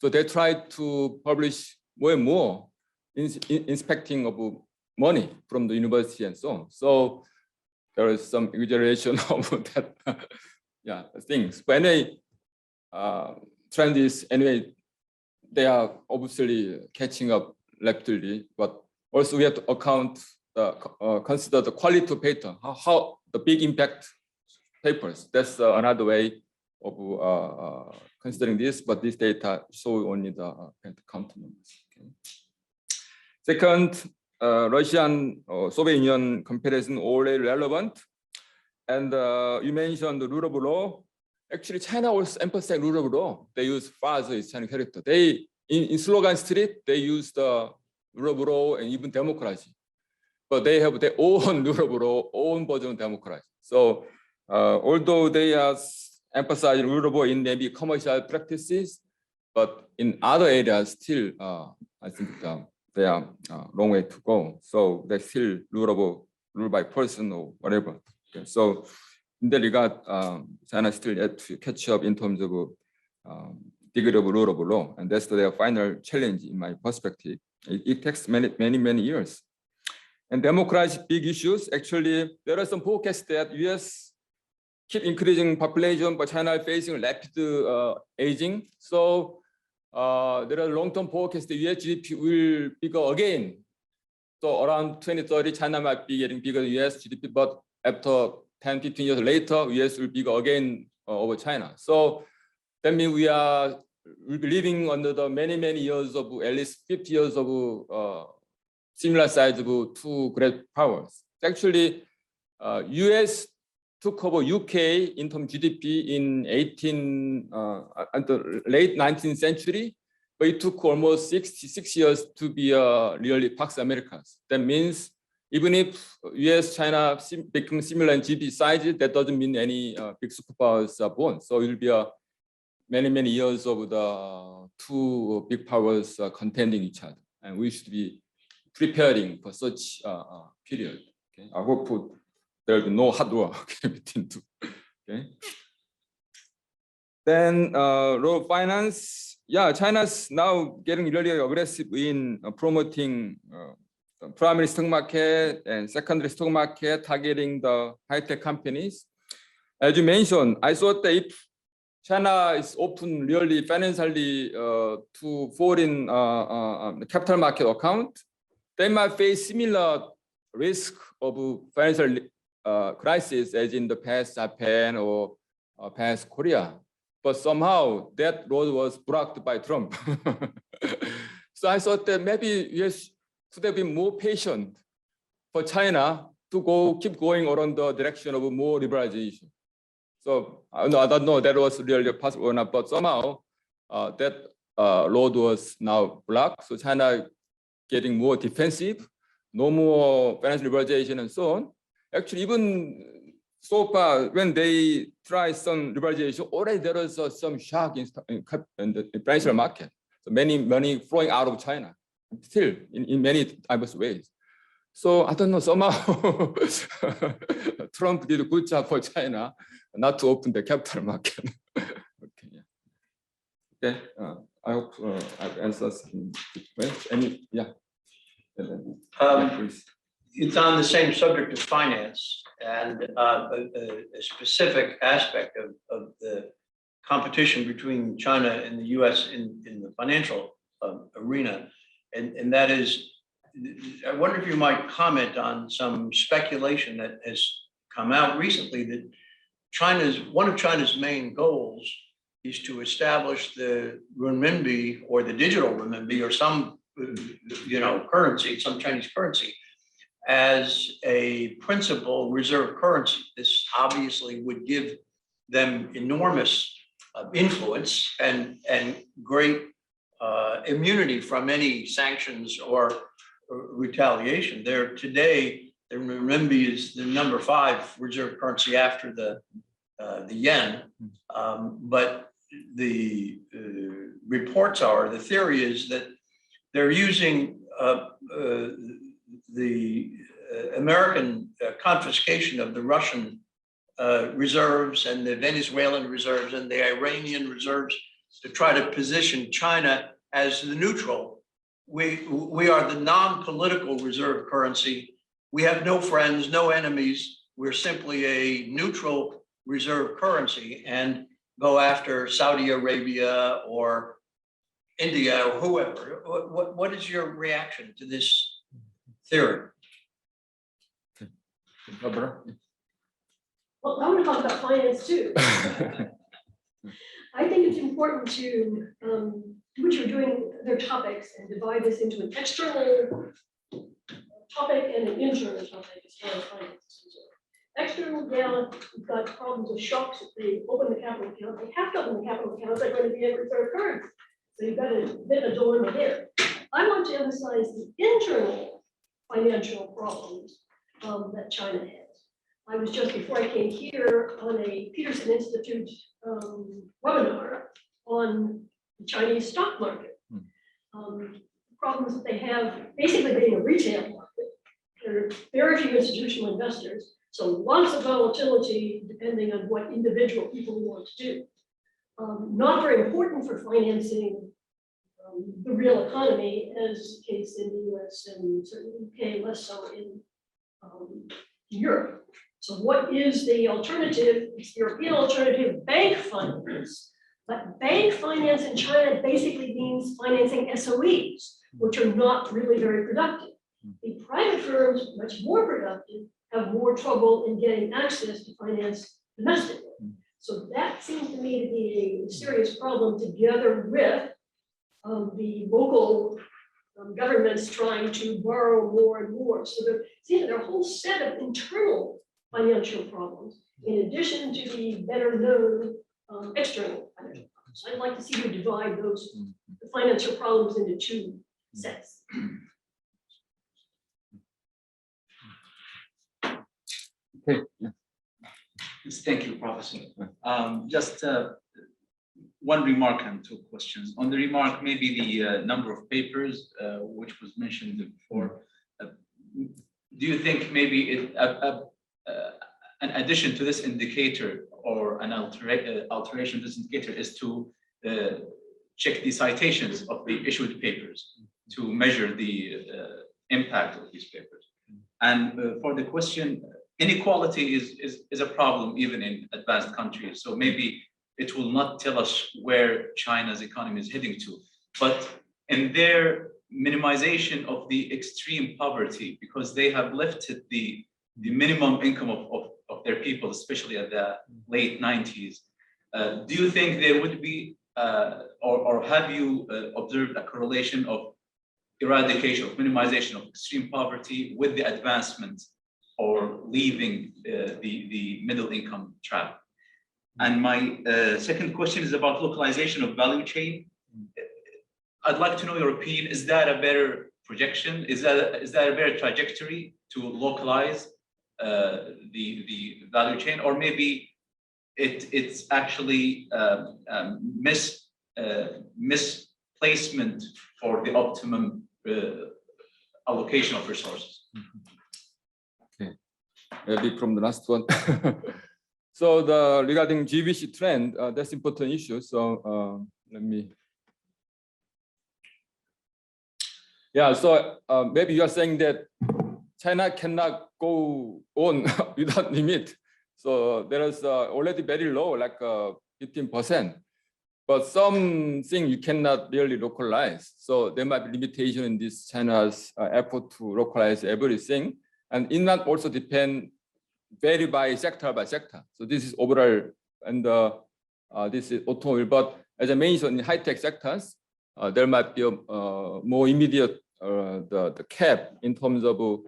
So they try to publish more and more inspecting of money from the university and so on. So there is some exaggeration of that things. But anyway, trend is anyway, they are obviously catching up rapidly, but also we have to consider the quality of paper, how the big impact papers. That's another way of considering this, but this data show only the count numbers. Okay. Second, Russian or Soviet Union comparison already relevant, and you mentioned the rule of law. Actually, China also emphasized rule of law. They use Fa's Chinese character. They in slogan street they use the rule of law and even democracy, but they have their own rule of law, own version of democracy. So although they are emphasizing rule of law in maybe commercial practices, but in other areas still, I think they are long way to go. So they still rule by person or whatever. Okay. So in that regard, China still yet to catch up in terms of degree of rule of law, and that's their final challenge in my perspective. It takes many years. And democracy big issues. Actually, there are some forecasts that U.S. keep increasing population, but China facing rapid aging. So there are long-term forecasts that U.S. GDP will bigger again. So around 2030, China might be getting bigger than U.S. GDP, but after 10, 15 years later, US will be bigger again over China. So that means we'll be living under the many years of, at least 50 years of similar size of two great powers. Actually, US took over UK in terms of GDP in at the late 19th century, but it took almost 66 years to be really Pax Americas. That means even if US, China become similar in GDP size, that doesn't mean any big superpowers are born. So it will be many years of the two big powers contending each other. And we should be preparing for such period. Okay? I hope there will be no hard war between two. Okay. Then law of finance. Yeah, China's now getting really aggressive in promoting primary stock market and secondary stock market, targeting the high-tech companies. As you mentioned, I thought that if China is open really financially to foreign capital market account, they might face similar risk of financial crisis as in the past Japan or past Korea. But somehow that road was blocked by Trump. So I thought that maybe US should have been more patient for China to keep going around the direction of more liberalization. So I don't know that was really possible or not, but somehow that road was now blocked. So China getting more defensive, no more financial liberalization and so on. Actually, even so far, when they try some liberalization, already there was some shock in the financial market. So many money flowing out of China, still in many diverse ways. So I don't know, somehow Trump did a good job for China not to open the capital market. Okay, yeah. Okay, I hope I've answered any, yeah. Please. It's on the same subject of finance and a specific aspect of the competition between China and the US in the financial arena. And that is, I wonder if you might comment on some speculation that has come out recently that one of China's main goals is to establish the renminbi or the digital renminbi or some currency, some Chinese currency, as a principal reserve currency. This obviously would give them enormous influence and great immunity from any sanctions or retaliation. There today, the renminbi is the number 5 reserve currency after the yen, but the reports are, the theory is that they're using the American confiscation of the Russian reserves and the Venezuelan reserves and the Iranian reserves to try to position China as the neutral. We are the non-political reserve currency. We have no friends, no enemies. We're simply a neutral reserve currency and go after Saudi Arabia or India or whoever. What is your reaction to this theory? Well, I want to talk about finance too. I think it's important to do what you're doing, their topics, and divide this into an external topic and an internal topic as far as finance is concerned. External, yeah, we've got problems of shocks. If they open the capital account, they have to open the capital account, they're going to be every third currency. So you've got a bit of a dilemma there. I want to emphasize the internal financial problems that China has. I was just before I came here on a Peterson Institute webinar on the Chinese stock market. Problems that they have basically being a retail market. There are very few institutional investors, so lots of volatility depending on what individual people want to do. Not very important for financing the real economy, as the case in the US and certainly UK, less so in Europe. So what is the alternative? It's the European alternative, bank finance. But bank finance in China basically means financing SOEs, which are not really very productive. The private firms, much more productive, have more trouble in getting access to finance domestically. So that seems to me to be a serious problem, together with the local governments trying to borrow more and more. So there are a whole set of internal financial problems, in addition to the better known external financial problems. I'd like to see you divide those the financial problems into two sets. Okay. Yeah. Yes, thank you, Professor. Just one remark and two questions. On the remark, maybe the number of papers, which was mentioned before. Do you think maybe an addition to this indicator or an alteration to this indicator is to check the citations of the issued papers to measure the impact of these papers? And for the question, inequality is a problem even in advanced countries. So maybe it will not tell us where China's economy is heading to, but in their minimization of the extreme poverty, because they have lifted the minimum income of their people, especially at the late 90s. Do you think there would be, or have you observed a correlation of eradication, of minimization of extreme poverty with the advancement or leaving the middle income trap? And my second question is about localization of value chain. I'd like to know your opinion. Is that a better projection? Is that a better trajectory to localize the value chain, or maybe it's actually misplacement for the optimum allocation of resources? Okay, maybe from the last one. So regarding GBC trend, that's important issue. So let me. Yeah, so maybe you are saying that China cannot go on without limit. So there is already very low, like 15%. But something you cannot really localize. So there might be limitation in this China's effort to localize everything. And it not also depend vary by sector. So this is overall, and this is automobile. But as I mentioned, in high-tech sectors, there might be a more immediate the cap in terms of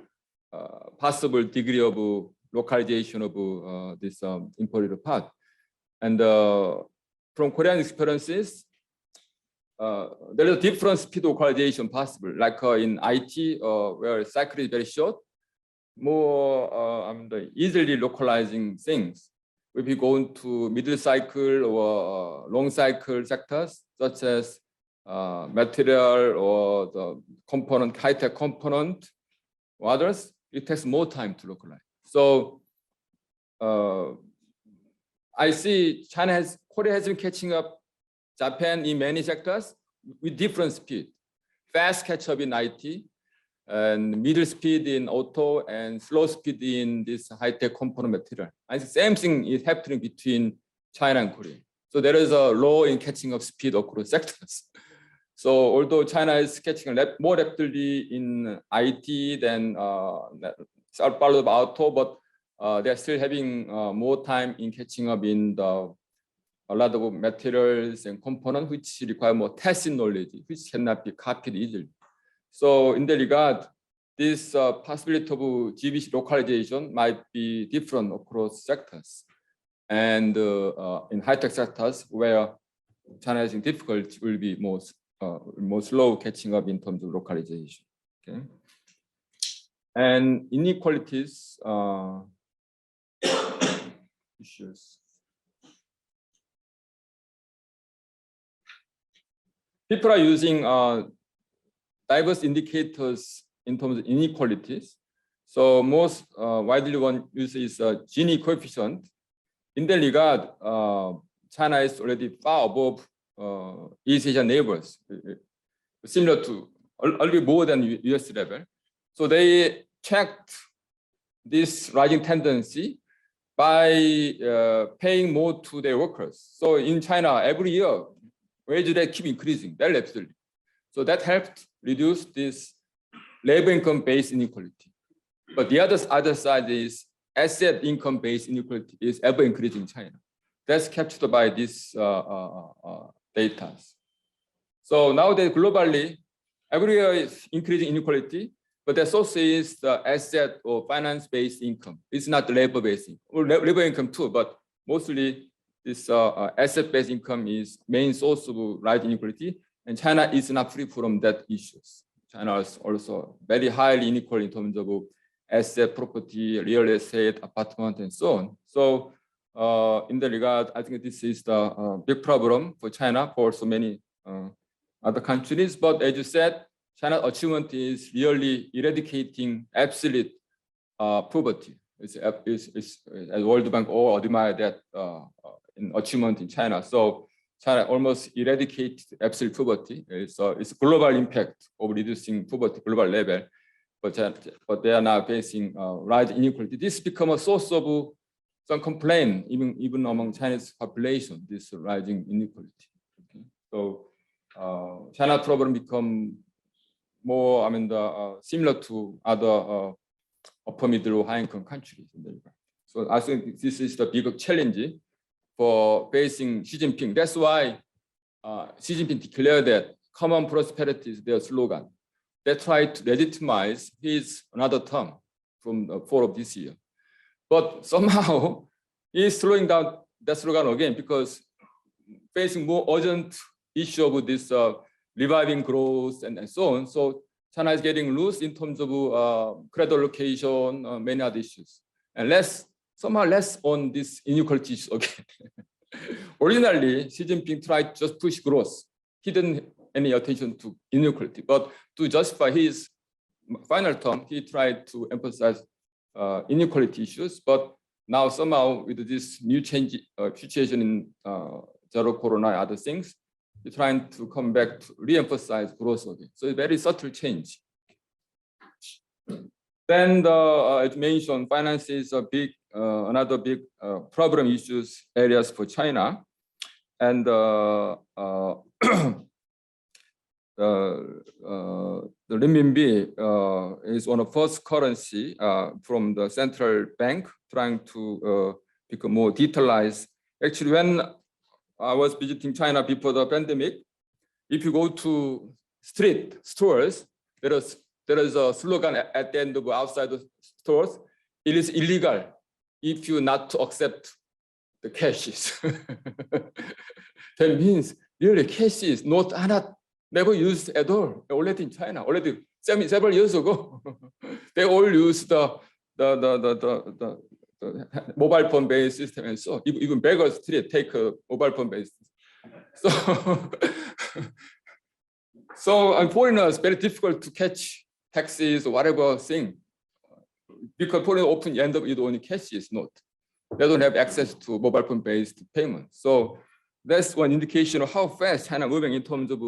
possible degree of localization of this imported part. And from Korean experiences, there is a different speed of localization possible, like in IT, where cycle is very short, more easily localizing things. If you go into middle cycle or long cycle sectors, such as material or the component, high-tech component or others, it takes more time to localize. So I see Korea has been catching up Japan in many sectors with different speed. Fast catch up in IT, and middle speed in auto, and slow speed in this high-tech component material. And the same thing is happening between China and Korea. So there is a low in catching up speed across sectors. So although China is catching more rapidly in IT than some part of auto, but they're still having more time in catching up in a lot of materials and components which require more tacit knowledge, which cannot be copied easily. So in that regard, this possibility of GBC localization might be different across sectors. And in high-tech sectors where China is in difficulty will be more slow catching up in terms of localization. Okay. And inequalities issues. People are using diverse indicators in terms of inequalities. So most widely one use is Gini coefficient. In that regard, China is already far above East Asian neighbors, similar to a little bit more than US level. So they checked this rising tendency by paying more to their workers. So in China, every year, wage rate keep increasing very rapidly. So that helped reduce this labor income based inequality. But the other side is asset income based inequality is ever increasing in China. That's captured by this data. So nowadays globally, every year is increasing inequality, but there's also is the asset or finance-based income. It's not the labor-based income, or labor income too, but mostly this asset-based income is main source of rising inequality, and China is not free from that issues. China is also very highly inequal in terms of asset, property, real estate, apartment, and so on. So in that regard, I think this is the big problem for China, for so many other countries. But as you said, China's achievement is really eradicating absolute poverty. It's as World Bank all admire that in achievement in China. So China almost eradicated absolute poverty. It's a global impact of reducing poverty global level, but they are now facing rising inequality. This become a source of some complaint even among Chinese population. This rising inequality. Okay. So China problem become more, similar to other upper middle high income countries. So I think this is the big challenge for facing Xi Jinping. That's why Xi Jinping declared that common prosperity is their slogan. They try to legitimize his another term from the fall of this year. But somehow he's slowing down that slogan again because facing more urgent issue of this reviving growth and so on. So China is getting loose in terms of credit allocation, many other issues. And somehow less on this inequality issue again. Originally, Xi Jinping tried to just push growth. He didn't any attention to inequality, but to justify his final term, he tried to emphasize inequality issues. But now somehow with this new change situation in zero corona and other things, he's trying to come back to re-emphasize growth again. So it's a very subtle change. Then as mentioned, finance is a big, another big problem issues areas for China. And the renminbi is one of the first currency from the central bank trying to become more detailized. Actually, when I was visiting China before the pandemic, if you go to street stores, there is a slogan at the end of outside the stores. It is illegal if you not to accept the cashes. That means really cashes are not never used at all already in China. Already several years ago, they all use the mobile phone based system, and so even beggars street take a mobile phone based. So foreigners very difficult to catch taxis or whatever thing, because foreigners often end up with only cashes note. They don't have access to mobile phone based payment. So that's one indication of how fast China moving in terms of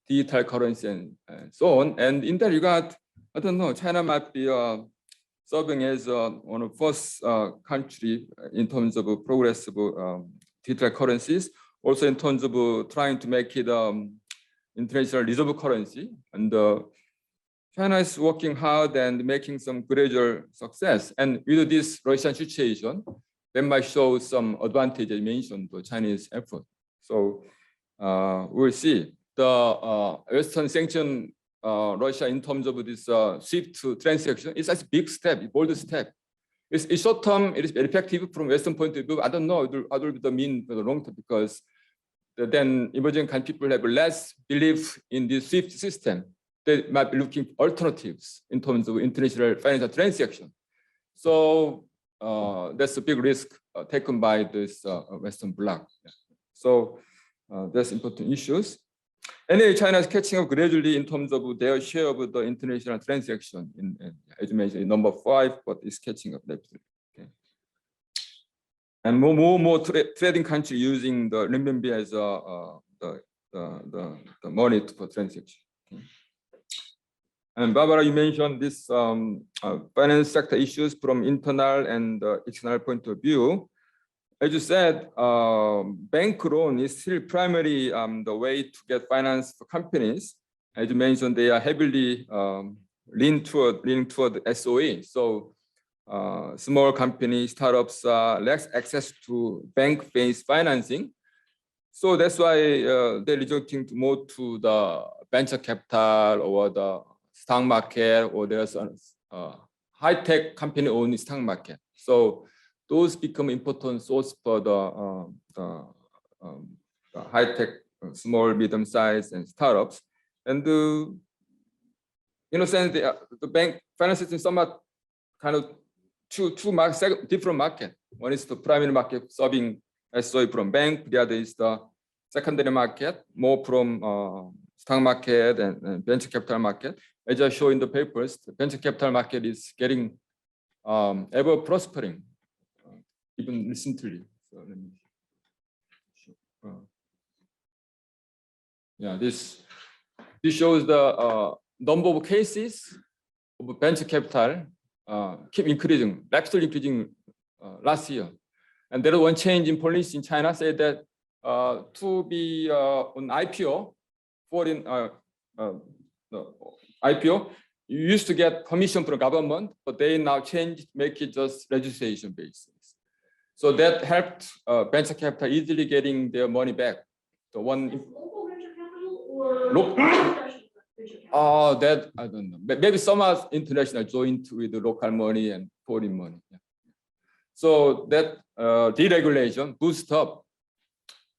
digital currency and so on. And in that regard, I don't know, China might be serving as one of the first country in terms of progressive digital currencies, also in terms of trying to make it international reserve currency. And China is working hard and making some gradual success. And with this Russian situation, that might show some advantage I mentioned the Chinese effort. So we'll see. The Western sanction Russia in terms of this SWIFT transaction is a big step, a bold step. It's short term, it is very effective from Western point of view. I don't know what will be the mean for the long term, because then emerging country people have less belief in the SWIFT system. They might be looking for alternatives in terms of international financial transaction. So that's a big risk taken by this Western bloc. So that's important issues. Anyway, China is catching up gradually in terms of their share of the international transaction. As you mentioned, number 5, but it's catching up rapidly. Okay. And more trading country using the renminbi as the money for transaction. Okay. And Barbara, you mentioned this finance sector issues from internal and external point of view. As you said, bank loan is still primarily the way to get finance for companies. As you mentioned, they are heavily leaning toward SOE. So small companies, startups less access to bank-based financing. So that's why they're resorting more to the venture capital or the stock market, or there's a high-tech company owned stock market. So those become important source for the high-tech, small, medium-sized, and startups. And in a sense, the bank finance system somewhat kind of two different market. One is the primary market serving SOE from bank. The other is the secondary market, more from stock market and venture capital market. As I show in the papers, the venture capital market is getting ever prospering, even recently. So let me show. Yeah, this shows the number of cases of venture capital keep increasing, rapidly increasing last year. And there was one change in policy in China, said that to be on IPO, foreign IPO, you used to get permission from government, but they now changed, make it just registration basis. So that helped venture capital easily getting their money back. The one Local venture capital or Local. international venture capital? that I don't know. Maybe some are international joint with the local money and foreign money. Yeah. So that deregulation boost up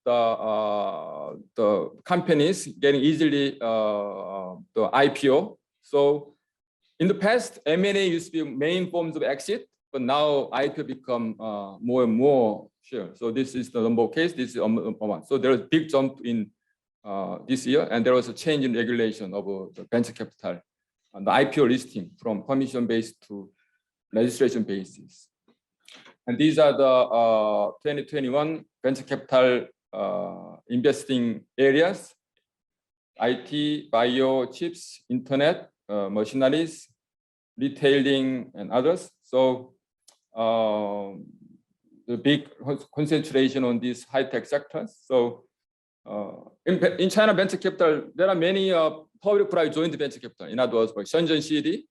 the companies getting easily the IPO. So in the past, M&A used to be main forms of exit, but now IPO become more and more sure. So this is the number of case. This is one. So there was a big jump in this year, and there was a change in regulation of the venture capital and the IPO listing from permission based to registration basis. And these are the 2021 venture capital investing areas: IT, bio, chips, internet, machineries, retailing, and others. So the big concentration on these high-tech sectors. So in China venture capital, there are many public-private joint venture capital. In other words, like Shenzhen City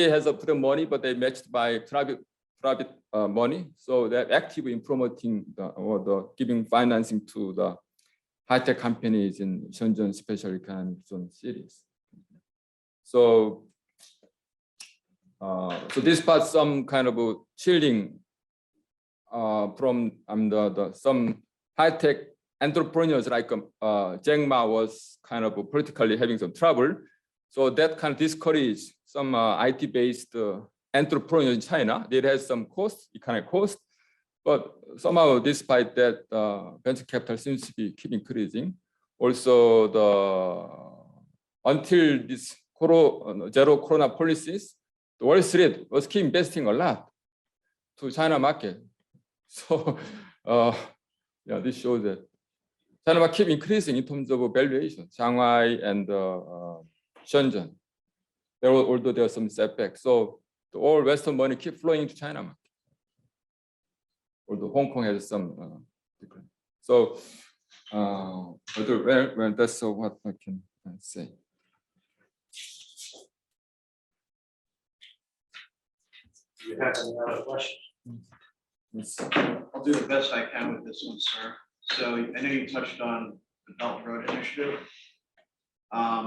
has a put of money, but they matched by private money. So they're active in promoting the giving financing to the high-tech companies in Shenzhen special economic zone cities. So so this part some kind of a chilling from some high-tech entrepreneurs like Zheng Ma was kind of politically having some trouble. So that kind of discouraged some IT-based entrepreneurs in China. They had some cost, economic cost, but somehow despite that, venture capital seems to be keep increasing. Also, until this zero corona policies, the Wall Street was keep investing a lot to China market. So yeah, this shows that China market keep increasing in terms of valuation. Shanghai and Shenzhen, although there are some setbacks. So the all Western money keep flowing to China market. Although Hong Kong has some decline. So well, that's what I can say. Do you have any other questions? Yes. I'll do the best I can with this one, sir. So I know you touched on the Belt and Road Initiative. I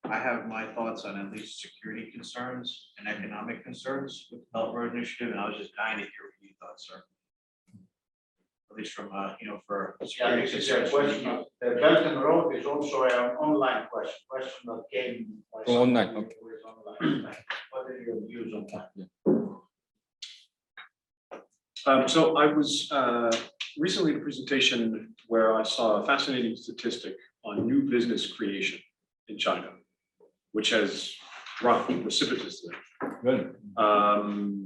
have my thoughts on at least security concerns and economic concerns with the Belt and Road Initiative, and I was just dying to hear what you thought, sir. At least from for security this is a concerns. question. The Belt and Road is also an online question that came by Online, somebody okay. who is online. What are your views on that? So I was recently at a presentation where I saw a fascinating statistic on new business creation in China, which has dropped precipitously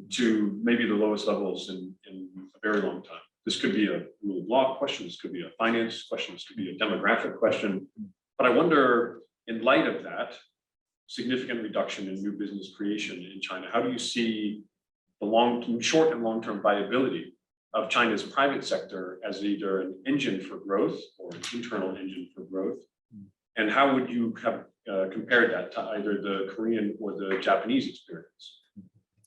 to maybe the lowest levels in a very long time. This could be a rule of law question, this could be a finance question, this could be a demographic question. But I wonder, in light of that significant reduction in new business creation in China, how do you see the short and long-term viability of China's private sector as either an engine for growth or an internal engine for growth? And how would you have compared that to either the Korean or the Japanese experience?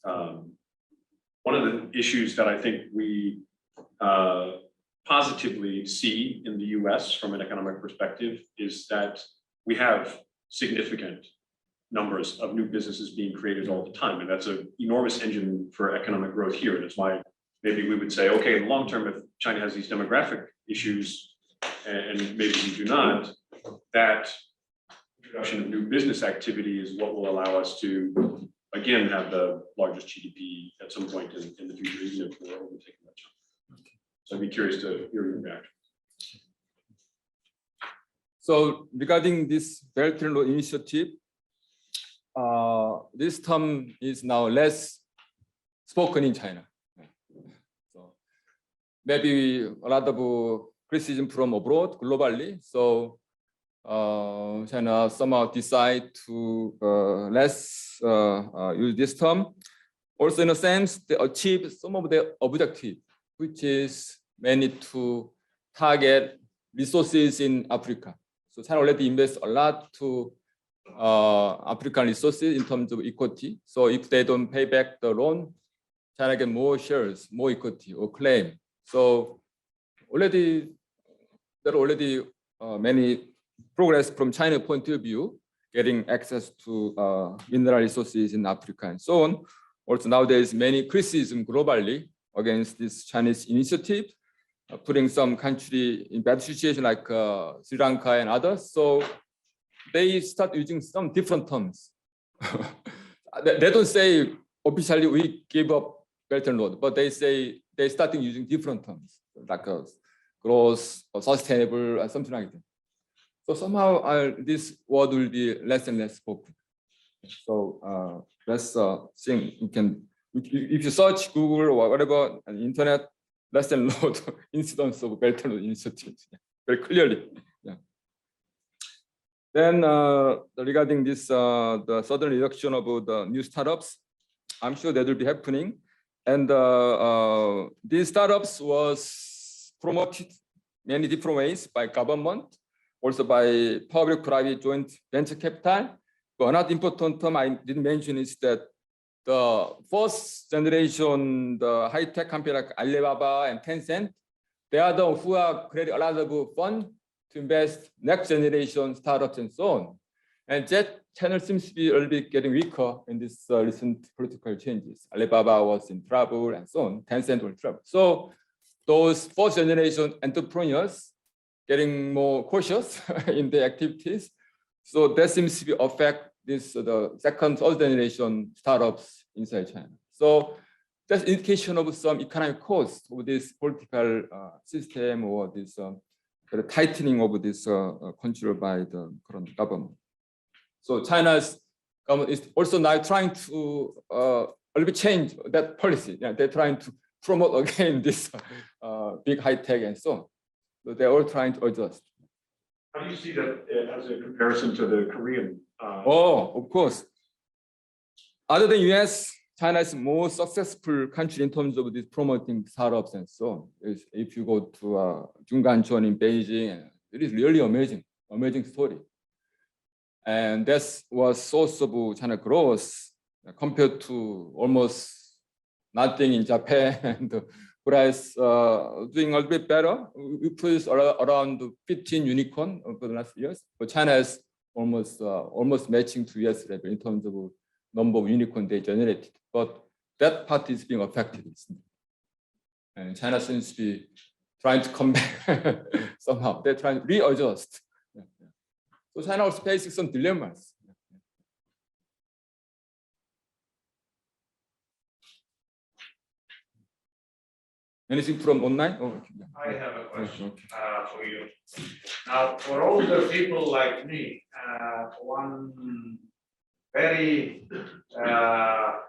One of the issues that I think we positively see in the US from an economic perspective is that we have significant numbers of new businesses being created all the time. And that's an enormous engine for economic growth here. And it's why maybe we would say, okay, in the long term, if China has these demographic issues, and maybe we do not, that introduction of new business activity is what will allow us to, again, have the largest GDP at some point in the future, even if we're overtaking that China. So I'd be curious to hear your reaction. So regarding this Belt and Road Initiative, this term is now less spoken in China. So maybe a lot of criticism from abroad, globally. So China somehow decide to less use this term. Also, in a sense, they achieve some of their objective, which is mainly to target resources in Africa. So China already invests a lot to African resources in terms of equity. So if they don't pay back the loan, China get more shares, more equity or claim. So already there are already many progress from China point of view, getting access to mineral resources in Africa and so on. Also nowadays many criticism globally against this Chinese initiative, putting some country in bad situation like Sri Lanka and others. So they start using some different terms. They don't say officially we give up Belt and Road, but they say they starting using different terms like growth or sustainable or something like that. So somehow this word will be less and less spoken. So let's think you can, if you search Google or whatever on the internet, less than load incidents of Belt and Road initiatives very clearly. Yeah. Then regarding this, the sudden reduction of the new startups, I'm sure that will be happening. And these startups was promoted many different ways by government, also by public-private joint venture capital. But another important term I didn't mention is that the first generation, the high-tech company like Alibaba and Tencent, they are the who are creating a lot of fund to invest next generation startups and so on. And that channel seems to be a little bit getting weaker in this recent political changes. Alibaba was in trouble and so on. Tencent was in trouble. So those first generation entrepreneurs getting more cautious in their activities. So that seems to be affect this the second, third generation startups inside China. So that's indication of some economic cost of this political system or this the tightening of this control by the current government. So China's government is also now trying to a little bit change that policy. Yeah, they're trying to promote again this big high tech and so on. So they're all trying to adjust. How do you see that as a comparison to the Korean? Oh, of course. Other than US, China is more successful country in terms of this promoting startups and so on. If you go to Jungancheon in Beijing, it is really amazing story. And that was source of China growth compared to almost nothing in Japan. And whereas doing a little bit better, we produce around 15 unicorn over the last years, but China is almost matching to US level in terms of number of unicorn they generated. But that part is being affected. And China seems to be trying to come back somehow. They're trying to readjust. So China also facing some dilemmas. Anything from online? Oh, okay. I have a question Okay. for you. Now, for older people like me, one very, how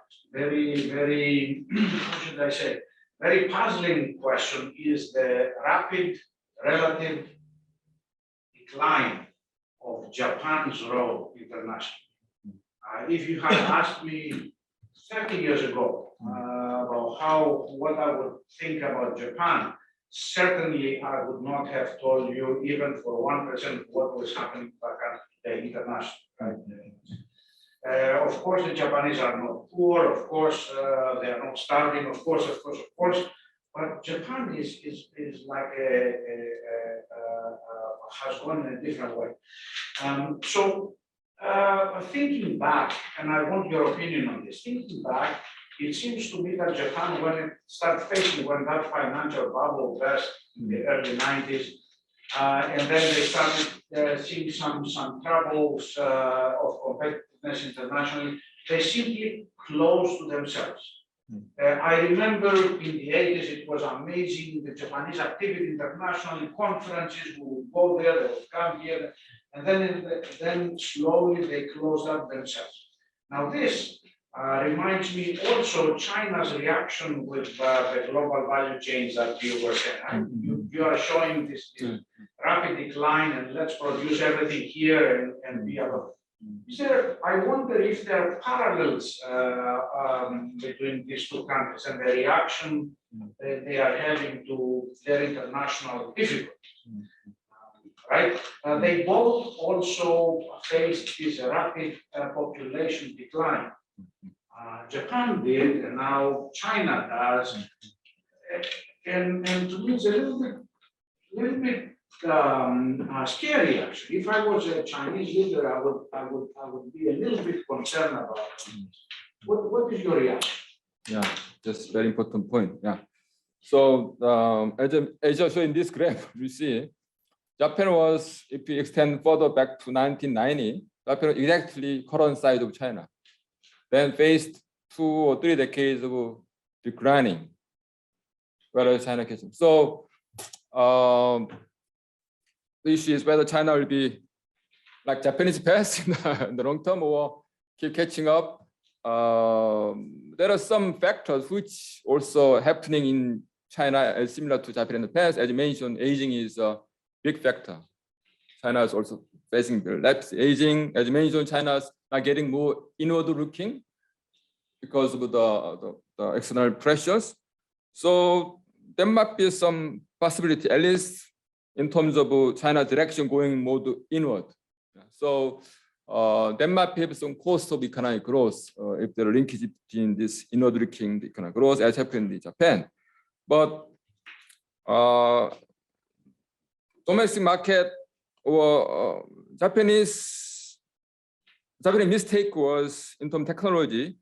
should I say, very puzzling question is the rapid relative decline of Japan's role internationally. If you had asked me 30 years ago about what I would think about Japan, certainly I would not have told you even for 1% what was happening back at international. Right? Of course, the Japanese are not poor. Of course, they are not starving. Of course. But Japan is like has gone in a different way. So Thinking back, and I want your opinion on this, thinking back, it seems to me that Japan, when it started facing, when that financial bubble burst in the early 90s, and then they started seeing some troubles of competitiveness internationally, they simply closed to themselves. I remember in the 80s, it was amazing, the Japanese activity internationally, conferences, we would go there, they would come here, and then slowly they closed up themselves. Now this reminds me also China's reaction with the global value chains that you were saying. You are showing this rapid decline and let's produce everything here and be above. I wonder if there are parallels between these two countries and the reaction that they are having to their international difficulties. Right? They both also faced this rapid population decline. Japan did, and now China does. And to me, it's a little bit scary actually. If I was a Chinese leader, I would be a little bit concerned about this. What is your reaction? Yeah, that's very important point. Yeah. So as you show in this graph, you see Japan was, if we extend further back to 1990, Japan was exactly current size of China. Then faced 2 or 3 decades of declining, whereas China catching. So the issue is whether China will be like Japanese past in the long term or keep catching up. There are some factors which also happening in China as similar to Japan in the past. As you mentioned, aging is a big factor. China is also facing the lapse aging. As you mentioned, China is not getting more inward looking because of the external pressures. So there might be some possibility, at least in terms of China's direction going more inward. So there might be some cost of economic growth if there are linkage between this inward looking economic growth as happened in Japan. But domestic market or Japanese mistake was in terms of technology.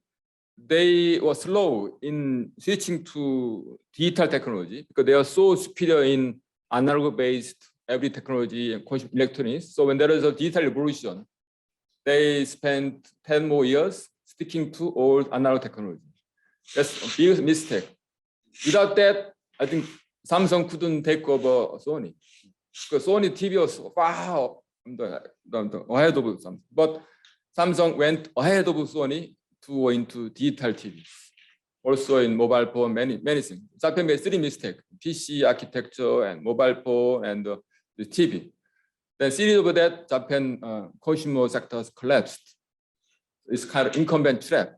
They were slow in switching to digital technology because they are so superior in analog-based every technology and consumer electronics. So when there is a digital revolution, they spent 10 more years sticking to old analog technology. That's a big mistake. Without that, I think Samsung couldn't take over Sony. Because Sony TV was wow, ahead of Samsung. But Samsung went ahead of Sony to go into digital TVs. Also in mobile phone, many things. Japan made 3 mistakes: PC architecture and mobile phone and the TV. Then series of that, Japan consumer sectors collapsed. It's kind of incumbent trap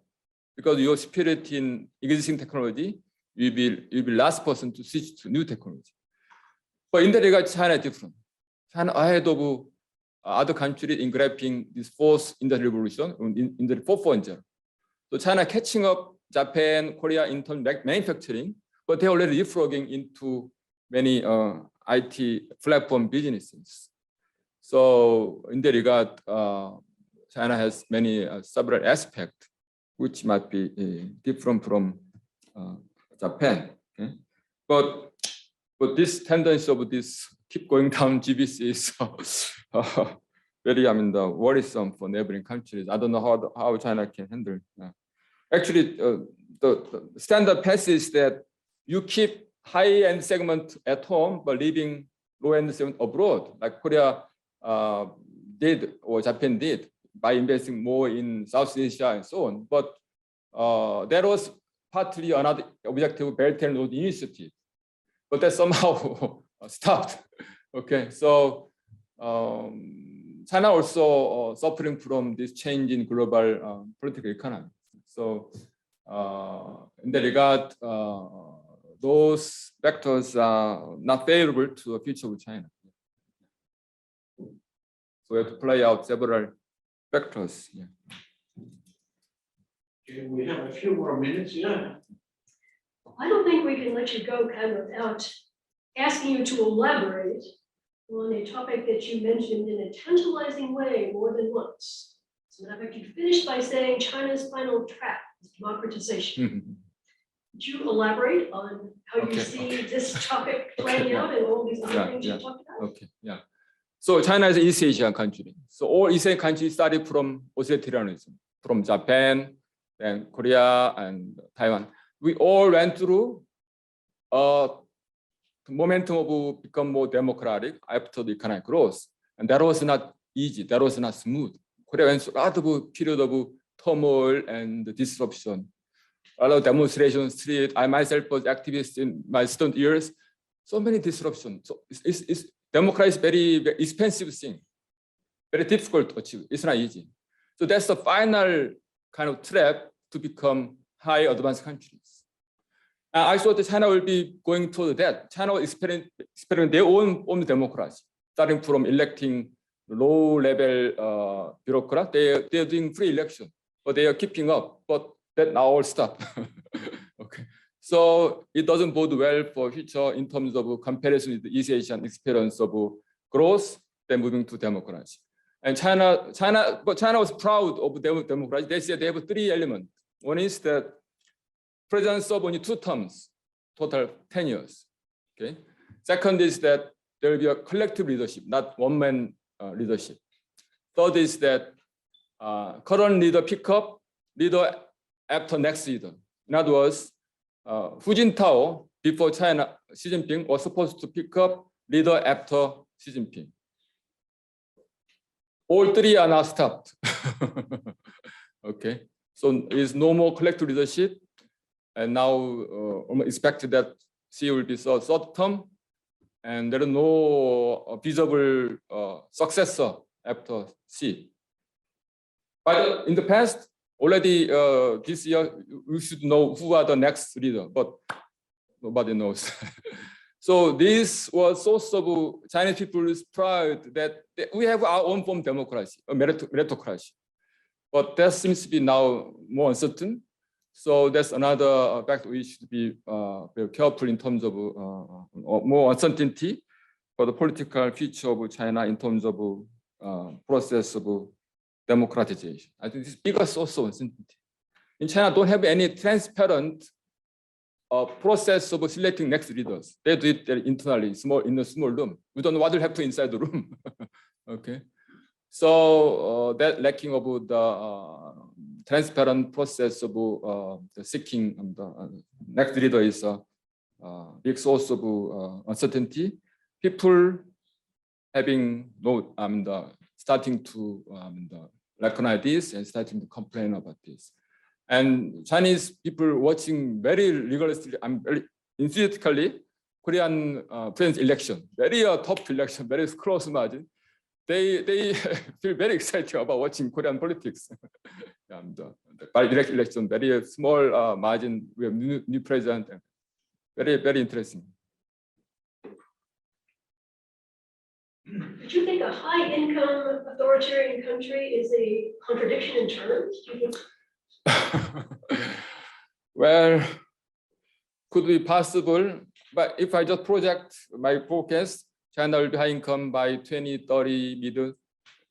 because your spirit in existing technology, you'll be last person to switch to new technology. But in that regard, China is different. China ahead of other countries in grabbing this 4th industrial revolution in the 4.0. So China catching up Japan, Korea in terms of manufacturing, but they're already leapfrogging into many IT platform businesses. So in that regard, China has many several aspects which might be different from Japan. Okay? But this tendency of this keep going down GBC is very, worrisome for neighboring countries. I don't know how China can handle. Actually, the standard path is that you keep high-end segment at home, but leaving low-end segment abroad, like Korea did or Japan did by investing more in South Asia and so on. But that was partly another objective of Belt and Road Initiative, but that somehow stopped. Okay, so China also suffering from this change in global political economy. So in that regard, those factors are not favorable to the future of China. So we have to play out several factors. Yeah. Okay, we have a few more minutes. Yeah. I don't think we can let you go, Ken, without asking you to elaborate on a topic that you mentioned in a tantalizing way more than once. As a matter of fact, you finished by saying China's final trap is democratization. Would you elaborate on how you Okay, see this topic playing out and all these other things you talked about? Okay, yeah. So China is an East Asian country. So all East Asian countries started from authoritarianism, from Japan, and Korea and Taiwan. We all went through a momentum of become more democratic after the economic growth. And that was not easy, that was not smooth. Korea went through a lot of period of turmoil and disruption. A lot of demonstrations, street. I myself was activist in my student years. So many disruptions. So democracy is very expensive thing, very difficult to achieve. It's not easy. So that's the final kind of trap to become high advanced countries. I thought that China will be going toward that. China will experiment their own democracy, starting from electing low-level bureaucrats. They're doing free election, but they are keeping up. But that now all stop. Okay, so it doesn't bode well for future in terms of comparison with the East Asian experience of growth, then moving to democracy. And China was proud of their democracy. They said they have 3 elements. One is that president served only 2 terms, total 10 years. Okay. Second is that there will be a collective leadership, not one-man leadership. Third is that current leader pick up leader after next leader. In other words, Hu Jintao before China, Xi Jinping was supposed to pick up leader after Xi Jinping. All 3 are now stopped. Okay, so there is no more collective leadership, and now expected that Xi will be third term, and there is no visible successor after Xi. But in the past, already this year, we should know who are the next leader, but nobody knows. So this was source of Chinese people's pride that we have our own form of democracy, a meritocracy. But that seems to be now more uncertain. So that's another fact we should be very careful in terms of more uncertainty for the political future of China in terms of process of democratization. I think this is bigger source of uncertainty. In China, don't have any transparent process of selecting next leaders. They do it internally, in a small room. We don't know what will happen inside the room. Okay, so that lacking of the transparent process of the seeking the next leader is a big source of uncertainty. People having starting to recognize this and starting to complain about this. And Chinese people watching very rigorously, very enthusiastically, Korean president's election, very tough election, very close margin. They feel very excited about watching Korean politics. By direct election, very small margin, we have new president, very, very interesting. Did you think a high-income authoritarian country is a contradiction in terms? Do you think? Well, could be possible, but if I just project my forecast, China will be high income by 2030, middle,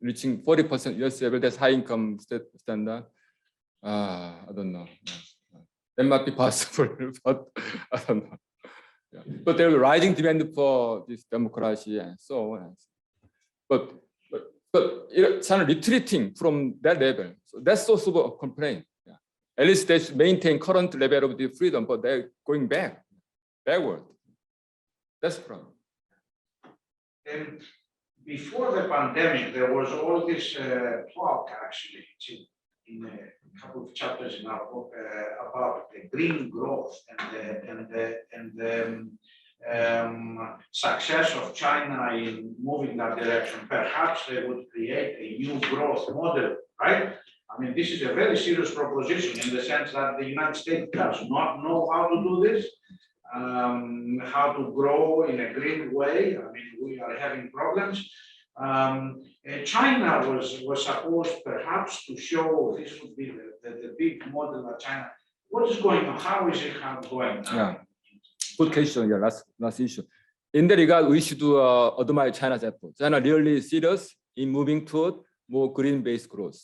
reaching 40% US level. That's high income standard. I don't know. That might be possible, but I don't know. Yeah. But there will be rising demand for this democracy and so on. But China retreating from that level. So that's also a complaint. Yeah. At least they should maintain current level of the freedom, but they're going backward. That's the problem. And before the pandemic, there was all this talk, actually, in a couple of chapters in our book about the green growth and the success of China in moving that direction. Perhaps they would create a new growth model, right? I mean, this is a very serious proposition in the sense that the United States does not know how to do this. How to grow in a green way. I mean, we are having problems. China was supposed perhaps to show this would be the big model of China. What is going on? How is it going on? Yeah. Good question. Yeah, last issue. In that regard, we should admire China's effort. China really serious in moving toward more green-based growth.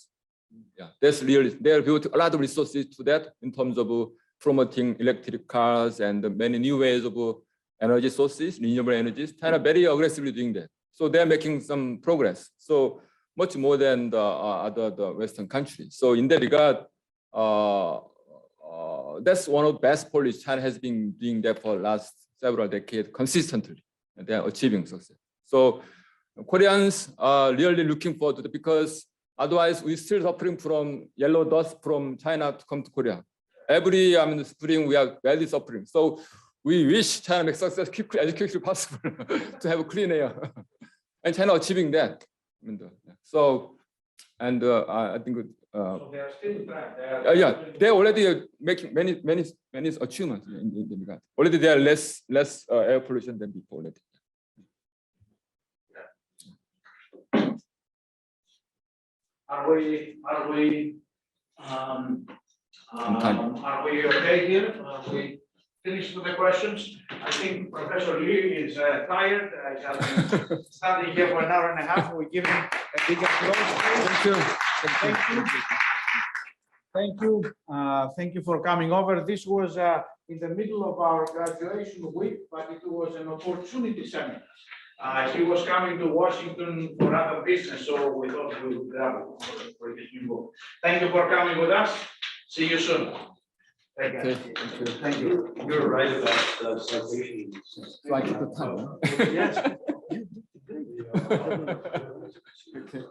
Yeah, that's really, they are devoting a lot of resources to that in terms of promoting electric cars and many new ways of energy sources, renewable energies. China very aggressively doing that. So they're making some progress. So much more than the Western countries. So in that regard, that's one of the best policies. China has been doing that for the last several decades consistently, and they are achieving success. So Koreans are really looking forward to it because otherwise we're still suffering from yellow dust from China to come to Korea. Every spring we are badly suffering. So we wish China makes success quickly, as quickly as possible to have clean air. And China achieving that. So, and I think So they are still trying. yeah, they're already making many achievements in the regard. Already there are less air pollution than before already. Are we okay here? We finished with the questions. I think Professor Lee is tired. I have been standing here for an hour and a half. We give him a big applause. Thank you. Thank you. Thank you. Thank you for coming over. This was in the middle of our graduation week, but it was an opportunity seminar. He was coming to Washington for other business, so we thought we would grab it for this new book. Thank you for coming with us. See you soon. Okay, Thank you. You're right about the citations. Like the time. Yes. Okay.